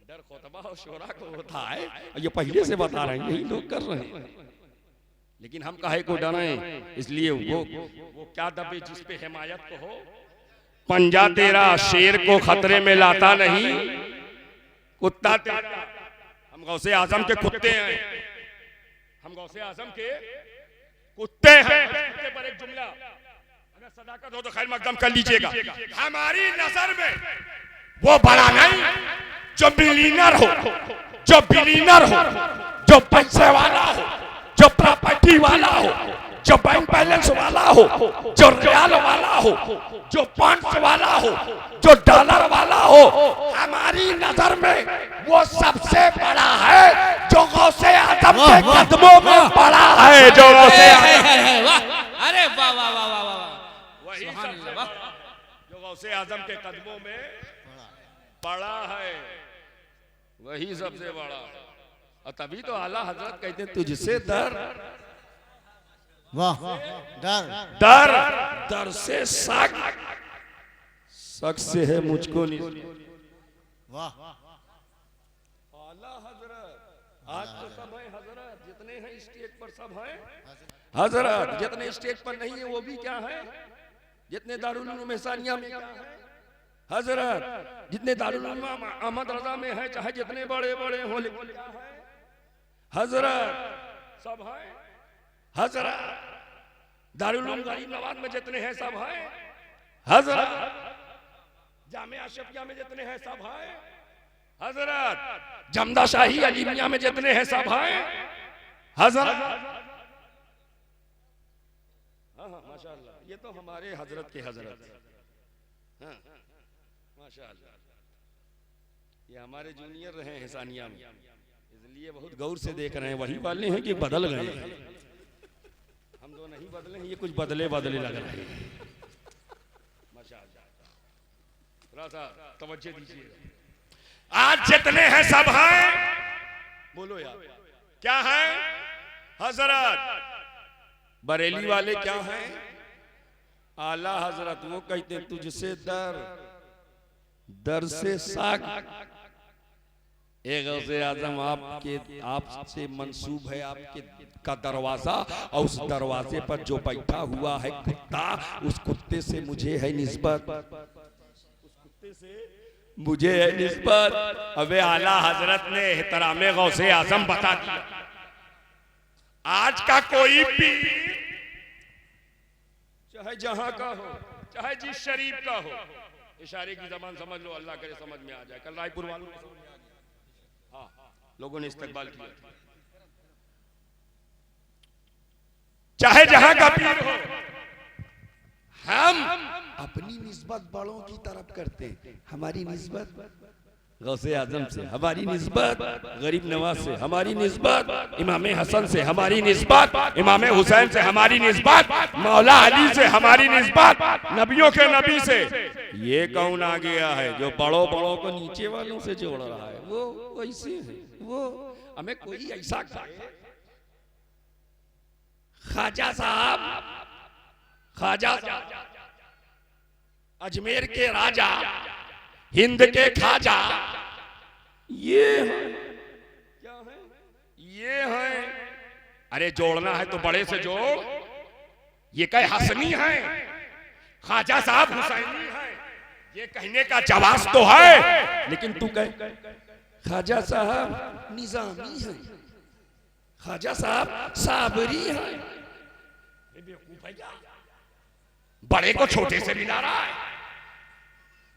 A: डर खुतबा और शोरा को होता है, ये पहले से बता रहे हैं यही लोग कर रहे हैं। लेकिन हम काहे को डरें? इसलिए वो क्या दबे जिस पे हिमायत को हो। पंजा तेरा शेर को खतरे में लाता नहीं, कुत्ता तेरा। हम गौसे आजम के कुत्ते हैं, हम गौसे आजम के कुत्ते हैं। कुत्ते पर एक जुमला, अगर सदाकत हो तो खैर मकदम कर लीजिएगा। हमारी नजर में वो बड़ा नहीं जो बिलीनर हो, जो बिलीनर हो, जो पैसे वाला हो, जो प्रॉपर्टी वाला हो, जो बैंक बैलेंस वाला हो, जो रियाल वाला हो, जो पॉइंट्स वाला हो, जो डॉलर वाला हो। हमारी नजर में वो सबसे बड़ा है जो गौसे आदम के कदमों में पड़ा है, जो गौसे आदम।
B: अरे वाह वाह वाह वाह वाह,
A: वही सबसे, जो गौसे आजम के कदमों में पड़ा है, वही सबसे बड़ा है। और तभी तो आला हजरत कहते हैं तुझसे दर
B: वाह डर
A: दर दर से शक, शक से है मुझको नहीं।
B: वाह
A: आला हजरत आज तो सब है हजरत, जितने हैं स्टेज पर सब हैं हजरत, जितने स्टेज पर नहीं है वो भी क्या है, जितने दारुल उलूम एहसानिया में क्या है हजरत, जितने दारुल उलूम अहमद रजा में है, चाहे जितने बड़े बड़े हो, लेकिन क्या है हजरत सब है हजरत, दारुल उलूम गरीब नवाज में जितने हैं सब है हजरत, जामिया अशरफिया में जितने हैं सब है हजरत, जमदा शाही अलीमिया में जितने हैं सब हैं हजरत। हाँ हाँ माशाअल्लाह, ये तो हमारे हजरत के हजरत, हाँ माशाअल्लाह, ये हमारे जूनियर रहे हैं एहसानिया में, इसलिए बहुत गौर से देख रहे हैं। वही वाले हैं कि बदल गए हैं, हम दो नहीं बदले हैं, ये कुछ बदले बदले लग रहे हैं माशाअल्लाह। थोड़ा सा तवज्जो दीजिए। आज जितने हैं सब हैं, बोलो यार क्या है हजरत, बरेली वाले क्या हैं आला हजरत, वो कहते हैं तुझसे दर दर से साक। एक गौसे आजम आपके आपसे मंसूब है, आपके का दरवाजा, और उस दरवाजे पर जो बैठा हुआ है कुत्ता, उस कुत्ते से मुझे है निस्बत, उस कुत्ते से मुझे है निस्बत। अबे आला हजरत ने एहतरामे गौसे आजम बता दिया। आज का कोई पीर चाहे जहां का हो, चाहे जिस शरीफ का हो, इशारे की जबान समझ लो, अल्लाह करे समझ में आ जाए। कल रायपुर वालों को समझ में आ गया, हाँ लोगों ने इस्तकबाल किया। चाहे जहां का पीर हो, हम अपनी निस्बत बड़ों की तरफ करते हैं। हमारी निस्बत गौसे आजम से, हमारी निस्बत गरीब नवाज से, हमारी निस्बत इमाम हसन से, हमारी निस्बत इमाम हुसैन से, हमारी निस्बत मौला अली से, हमारी निस्बत नबियों के नबी से। ये कौन आ गया है जो बड़ों बड़ों को नीचे वालों से जोड़ रहा है? वो वैसे है, वो हमें कोई ऐसा ख्वाजा साहब, ख्वाजा अजमेर के राजा, हिंद के खाजा, ये है क्या है, ये है। अरे जोड़ना है तो बड़े से जोड़, ये कहे हसनी है, ख्वाजा साहब हुसैनी है, ये कहने का जवाब तो है, लेकिन तू कह ख्वाजा साहब निजामी है, ख्वाजा साहब साबरी है। बड़े को छोटे से मिला रहा है,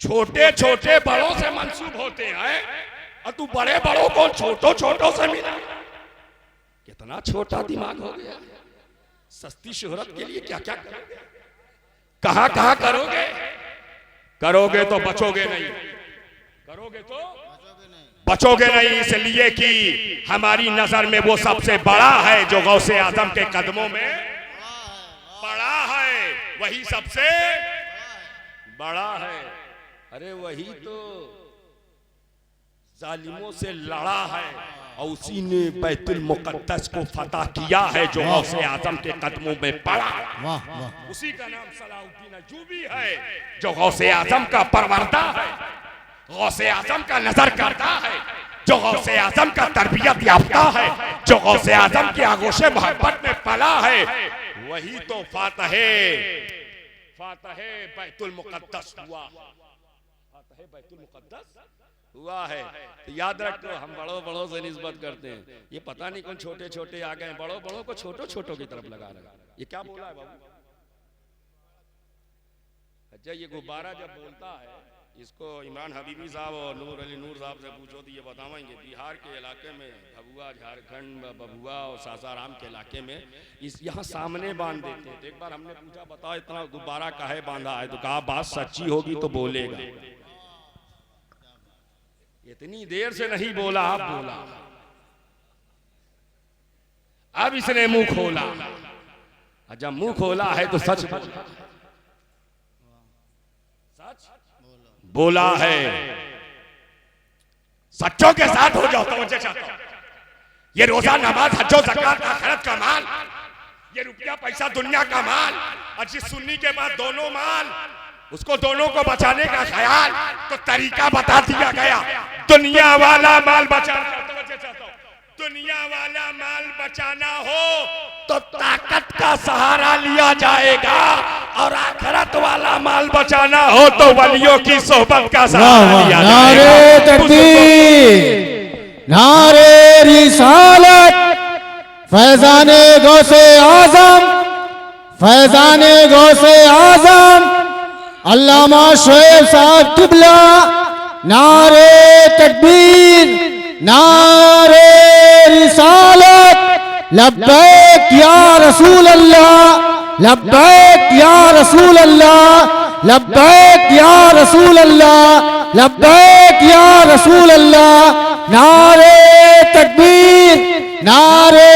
A: छोटे छोटे बड़ों से मंसूब होते हैं, और तू बड़े बड़ों को छोटों छोटों से मिला। कितना छोटा दिमाग हो गया। सस्ती शोहरत के लिए क्या क्या करोगे, कहां कहां करोगे, करोगे तो बचोगे नहीं, करोगे तो बचोगे नहीं। इसलिए कि हमारी नजर में वो सबसे बड़ा है जो गौसे आजम के कदमों में बड़ा है, वही सबसे बड़ा है। अरे वही तो जालिमों से लड़ा है, और उसी ने बैतुल मुकद्दस को फतह किया है जो गौसे आजम के कदमों में पड़ा। उसी का नाम सलाउद्दीन अय्यूबी है जो गौसे आजम का परवरदा है, गौसे आजम का नजर करता है, जो गौसे आजम का तरबियत याफ्ता है, जो गौसे आजम की आगोशे मोहब्बत में पला है। वही तो फातहे बैतुल मुकद्दस हुआ, फातहे बैतुल मुकद्दस हुआ है। तो याद रखो, हम बड़ों बड़ों से निस्बत करते हैं। ये पता नहीं कौन छोटे छोटे आ गए, बड़ों बड़ों को छोटों छोटों की तरफ लगा रहे। ये क्या बोला है बाबू? अच्छा, ये गुब्बारा जब बोलता है, इसको इमरान हबीबी साहब और नूर अली नूर साहब से पूछो तो ये बताएंगे। बिहार के इलाके में भभुआ, झारखंड बभुआ और सासाराम के इलाके में इस यहाँ सामने बांध देते हैं। तो एक बार हमने पूछा, बताओ इतना गुब्बारा काहे बांधा है? तो कहा बात सच्ची होगी तो बोलेगा। इतनी देर से नहीं बोला, अब बोला, अब इसने मुंह खोला। जब मुंह खोला है तो सच बोला, बोला है। सच्चों के साथ हो जाओ। तवज्जो चाहता हूं, ये रोजा नमाज हज्जो ज़कात आखिरत का माल, ये रुपया पैसा दुनिया का माल, और जिस सुन्नी के बाद दोनों माल, उसको दोनों को बचाने का ख्याल, तो तरीका बता दिया गया। दुनिया वाला माल बचाना, दुनिया वाला माल बचाना हो तो ताकत का सहारा लिया जाएगा, और आखिरत वाला माल बचाना हो तो वलियों की सोहबत का सहारा लिया जाएगा।
B: नारे तकबीर, नारे रिसालत, फैजाने गौसे आजम, फैजाने गौसे आजम अल्लामा शोएब साहब किबला। नारे तकबीर, नारे रिसालत, लब्बैक या रसूल अल्लाह, लब्बैक या रसूल अल्लाह, लब्बैक या रसूल अल्लाह, लब्बैक या रसूल अल्लाह। नारे तकबीर, नारे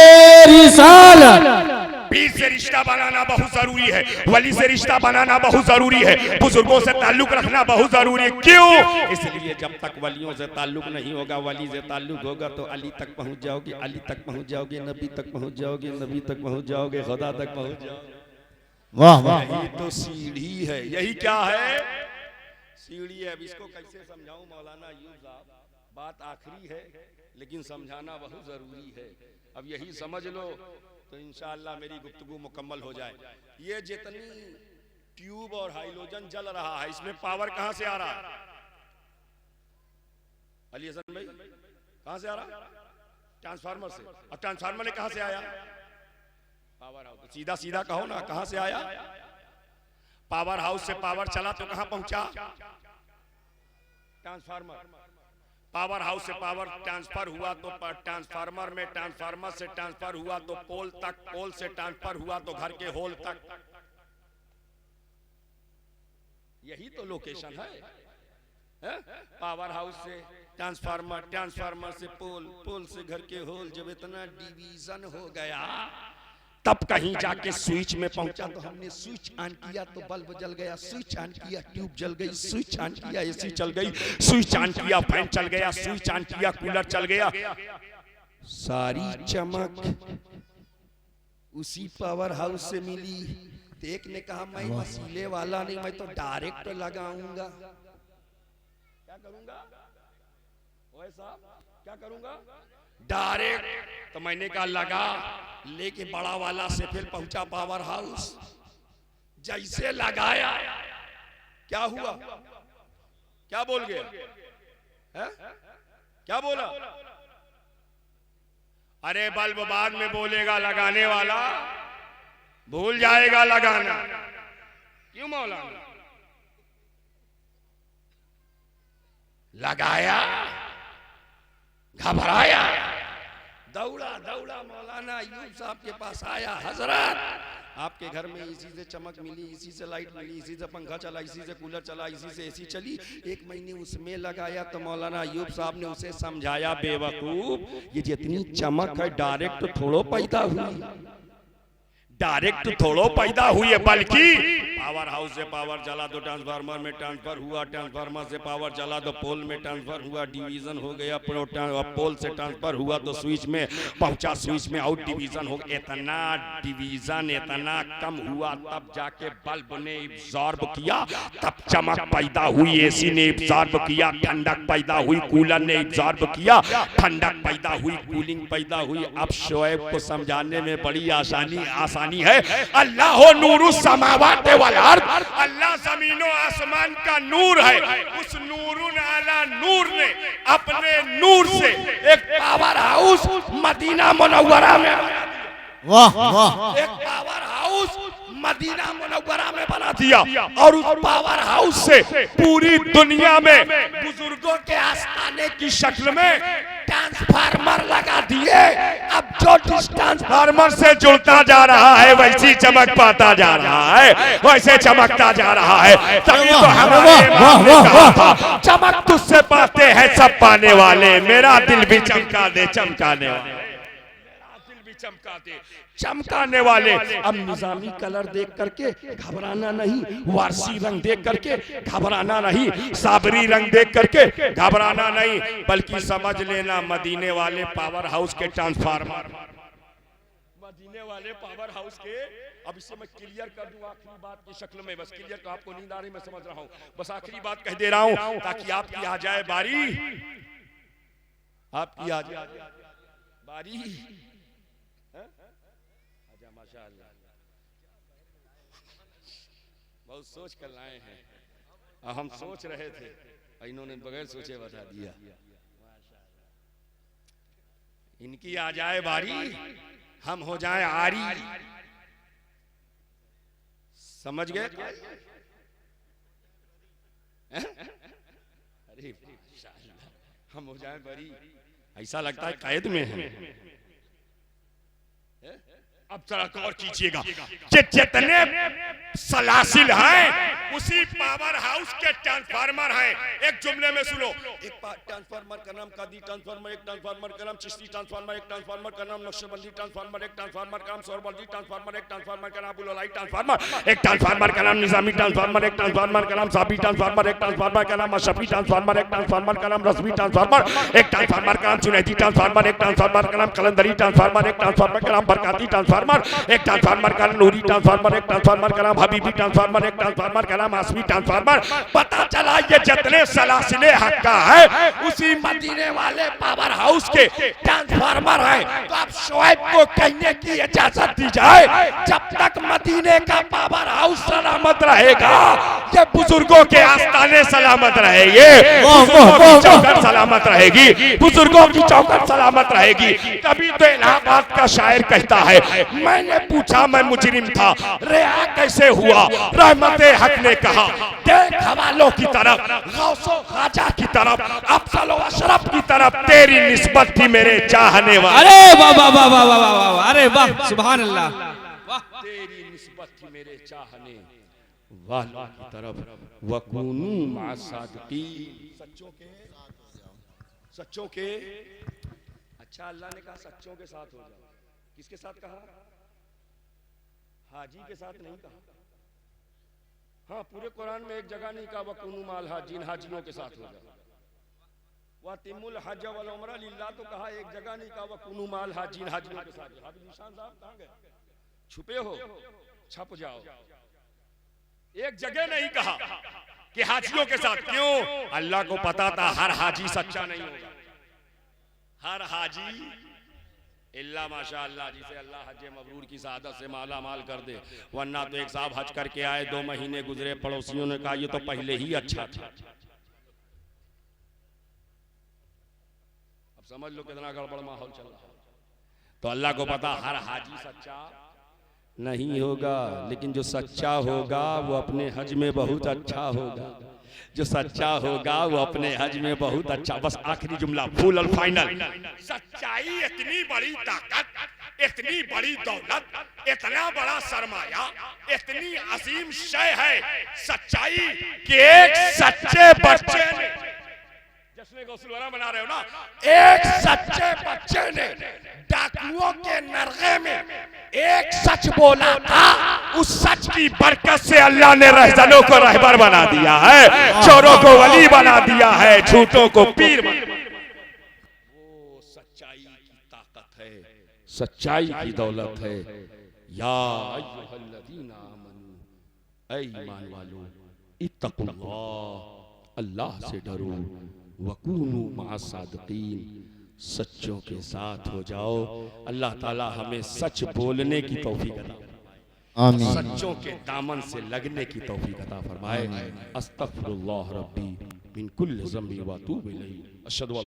B: रिसालत।
A: पीर से रिश्ता बनाना बहुत जरूरी है, वली से रिश्ता बनाना बहुत जरूरी है, बुजुर्गों से ताल्लुक रखना बहुत जरूरी है। क्यों? इसलिए जब तक वलियों से ताल्लुक नहीं होगा, वली से ताल्लुक होगा तो अली तक पहुंच जाओगे, अली तक पहुंच जाओगे, नबी तक पहुंच जाओगे, नबी तक पहुंच जाओगे, खुदा तक पहुंच जाओगे।
B: वाह वाह,
A: यही तो सीढ़ी है। यही क्या है? सीढ़ी है। अब इसको कैसे समझाऊं मौलाना यूं साहब, बात आखिरी है लेकिन समझाना बहुत जरूरी है। अब यही समझ लो तो इंशाअल्लाह मेरी गुफ्तगू मुकम्मल हो जाए। ये जितनी ट्यूब और हाइड्रोजन जल रहा है, इसमें पावर कहां से आ रहा है? अली हसन भाई, कहां से आ रहा? ट्रांसफार्मर से। और ट्रांसफार्मर ने कहां से आया? Power house. सीधा सीधा कहो ना, कहां से आया? पावर हाउस से पावर चला तो कहां पहुंचा? ट्रांसफार्मर। पावर हाउस से पावर ट्रांसफर हुआ तो ट्रांसफार्मर में, ट्रांसफार्मर से ट्रांसफर हुआ तो पोल तक, पोल से ट्रांसफर हुआ तो घर के होल तक। यही तो लोकेशन है। पावर हाउस से ट्रांसफार्मर, ट्रांसफार्मर से पोल, पोल से घर के होल। जब इतना डिवीजन हो गया तब कहीं जाके स्विच में पहुंचा, तो हमने स्विच ऑन किया तो बल्ब जल गया, स्विच ऑन किया ट्यूब जल गई, स्विच ऑन किया एसी चल गई, स्विच ऑन किया फैन चल गया, स्विच ऑन किया कूलर चल गया। सारी चमक उसी पावर हाउस से मिली। एक ने कहा मैं वसीले वाला नहीं, मैं तो डायरेक्ट लगाऊंगा। क्या करूंगा? ओए साहब, क्या करूंगा? डायरेक्ट। तो मैंने कहा लगा, लेके बड़ा वाला से फिर पहुंचा पावर हाउस। जैसे लगाया, क्या हुआ? क्या बोल गया? है? क्या बोला? अरे बल्ब बाद में बोलेगा, लगाने वाला भूल जाएगा लगाना। क्यों मौलाना? लगाया, घबराया, दौड़ा दौड़ा मौलाना अय्यूब साहब के पास आया। हजरत, आपके घर में इसी से चमक मिली, इसी से लाइट मिली, इसी से पंखा चला, इसी से कूलर चला, इसी से एसी चली। 1 महीने उसमें लगाया तो मौलाना अय्यूब साहब ने उसे समझाया, बेवकूफ, ये जितनी चमक है डायरेक्ट थोड़ो पैदा हुई, डायरेक्ट थोड़ो पैदा हुई है, बल्कि पावर हाउस से पावर चला तो ट्रांसफार्मर में ट्रांसफर हुआ, ट्रांसफार्मर से पावर चला तो पोल में ट्रांसफर हुआ, डिवीजन हो गया, पोल से ट्रांसफर हुआ तो स्विच में पहुंचा, स्विच में आउट डिवीजन हो गया। इतना डिवीजन इतना कम हुआ तब जाके बल्ब ने एब्जॉर्ब किया, तब चमक पैदा हुई। एसी ने एब्जॉर्ब किया, ठंडक पैदा हुई। कूलर ने एब्जॉर्ब किया, ठंडक पैदा हुई, कूलिंग पैदा हुई। अब शोएब को समझाने में बड़ी आसानी है। अल्लाह नूरु समावात वल अर्द, अल्लाह जमीनों आसमान का नूर है। उस नूरुन आला नूर ने अपने नूर से एक पावर हाउस मदीना मुनव्वरा में बना दिया।
B: वाह वाह,
A: एक पावर हाउस मदीना मुनव्वरा में बना दिया, और उस पावर हाउस से पूरी दुनिया में बुजुर्गों के आस्थाने की शक्ल में ट्रांसफार्मर लगा दिए। अब जो ट्रांसफार्मर से जुड़ता जा रहा है वैसी चमक पाता जा रहा है, वैसे चमकता जा रहा है। तभी तो हमारे इमाम ने कहा था, चमक तुझसे पाते हैं सब पाने वाले, मेरा दिल भी चमका दे चमकाने वाले, मेरा दिल भी चमका दे। चमकाने वाले। अब निजामी कलर देख करके घबराना नहीं, वारसी रंग देख करके घबराना नहीं, साबरी रंग देख करके घबराना नहीं, बल्कि समझ लेना मदीने वाले पावर हाउस के ट्रांसफार्मर, मदीने वाले पावर हाउस के। अब इसे मैं क्लियर कर दूं आखिरी बात की शक्ल में, बस क्लियर तो आपको नींद आ रही मैं समझ रहा हूं, बस आखिरी बात कह दे रहा हूं ताकि आपकी आ जाए बारी, आपकी आ जाए बारी। अच्छा माशाअल्लाह, बहुत सोच कर लाए हैं, हम सोच रहे थे, इन्होंने बगैर सोचे बता दिया। इनकी आ जाए बारी, हम हो जाए आरी, समझ गए? अरे हम हो जाए बरी, ऐसा लगता है कैद में हैं। अब जरा गौर कीजिएगा कि जितने सलासिल हैं उसी पावर हाउस के ट्रांसफार्मर हैं। एक जुमले में सुनो, एक ट्रांसफार्मर का नाम कादी ट्रांसफार्मर, एक ट्रांसफार्मर का नाम चिश्ती ट्रांसफार्मर, एक ट्रांसफार्मर का नाम नक्शबंदी ट्रांसफार्मर, एक ट्रांसफार्मर का नाम सोरबंदी ट्रांसफार्मर, एक ट्रांसफार्मर का नाम बुलाई ट्रांसफार्मर, एक ट्रांसफार्मर का नाम निजामी ट्रांसफार्मर, एक ट्रांसफार्मर का नाम साबी ट्रांसफार्मर, एक ट्रांसफार्मर का नाम अशफी ट्रांसफार्मर, एक ट्रांसफार्मर का नाम रस्मी ट्रांसफार्मर, एक ट्रांसफार्मर का नाम चुनैती ट्रांसफार्मर, एक ट्रांसफार्मर का नाम कलंदरी ट्रांसफार्मर, एक ट्रांसफार्मर का नाम बरकाती ट्रांसफार्मर, एक ट्रांसफार्मर का नाम नूरी ट्रांसफार्मर, एक ट्रांसफार्मर का नाम हबीबी ट्रांसफार्मर, एक ट्रांसफार्मर का नाम आसमी ट्रांसफार्मर। पता चला ये जितने सलासिले हक का है उसी मदीने वाले पावर हाउस के ट्रांसफार्मर है। तो अब शोएब को कहने की इजाजत दी जाए, जब तक मदीने का पावर हाउस सलामत रहेगा, ये बुजुर्गों के आस्थाने सलामत रहेंगे, बुजुर्गों की चौखट सलामत रहेगी, बुजुर्गों की चौखट सलामत रहेगी। तभी तो इलाहाबाद का शायर कहता है, मैंने पूछा मैं मुजरिम था, रिहा कैसे हुआ? रहमते हक ने कहा, देख हवालों की तरफ, गौसो खाजा की तरफ, अफजल व अशरफ की तरफ, तेरी निस्बत थी मेरे चाहने वाले।
B: अरे वाह वाह वाह वाह वाह वाह, अरे वाह सुभान अल्लाह,
A: तेरी निस्बत थी मेरे चाहने वालों की तरफ, वकूनू मा सादिकीन, सच्चों के। अच्छा, अल्लाह ने कहा सच्चों के साथ हो जाओ, किसके साथ कहा? हाजी के साथ नहीं कहा। हाँ, पूरे कुरान में एक जगह नहीं कहा वकुनु माल हाजिन, हाजियों के साथ हो जाओ। वातिमुल हज वल उमरा लिल्लाह तो कहा, एक जगह नहीं कहा वकुनु माल हाजिन, हाजियों के साथ। हाजी निशान साहब कहां गए? छुपे हो, छप जाओ। एक जगह नहीं कहा कि हाजियों के साथ। क्यों? अल्लाह को पता था हर हाजी सच्चा नहीं होगा, हर हाजी इल्ला माशाअल्लाह जिसे अल्लाह हज मबरूर की सआदत से माला माल कर दे। वरना तो एक साहब हज करके आए, 2 महीने गुजरे, पड़ोसियों ने कहा ये तो पहले ही अच्छा था। अब समझ लो कितना गड़बड़ माहौल चल रहा है। तो अल्लाह को पता हर हाजी सच्चा नहीं होगा, लेकिन जो सच्चा होगा वो अपने हज में बहुत अच्छा होगा, जो सच्चा होगा वो अपने हज में बहुत अच्छा। बस आखिरी जुमला, फुल और फाइनल। सच्चाई इतनी बड़ी ताकत, इतनी बड़ी दौलत, इतना बड़ा सरमाया, इतनी अजीम शय है सच्चाई कि एक सच्चे बच्चे ने, जश्न गौसुल वरा मना रहे हो ना, एक सच्चे बच्चे ने डाकुओं के नरगे में एक सच बोला था, उस सच की बरकत से अल्लाह ने रहजनों को रहबर बना दिया है, चोरों को वली बना दिया है, झूठों को पीर बना दिया। वो सच्चाई की ताकत है, सच्चाई की दौलत है। या अय्युहल्लज़ीना आमनू, ऐ ईमान वालों, इत्तकुल्लाह, अल्लाह से डरो, वकूनू मअस सादिकीन, सच्चों के साथ हो जाओ। अल्लाह ताला हमें सच बोलने की तौफीक अता फरमाए, आमीन। सच्चों के दामन से लगने की तौफीक अता फरमाए। अस्तगफिरुल्लाह रब्बी मिन कुल्लि ज़ंबि व अतूबु इलैहि। अशहदु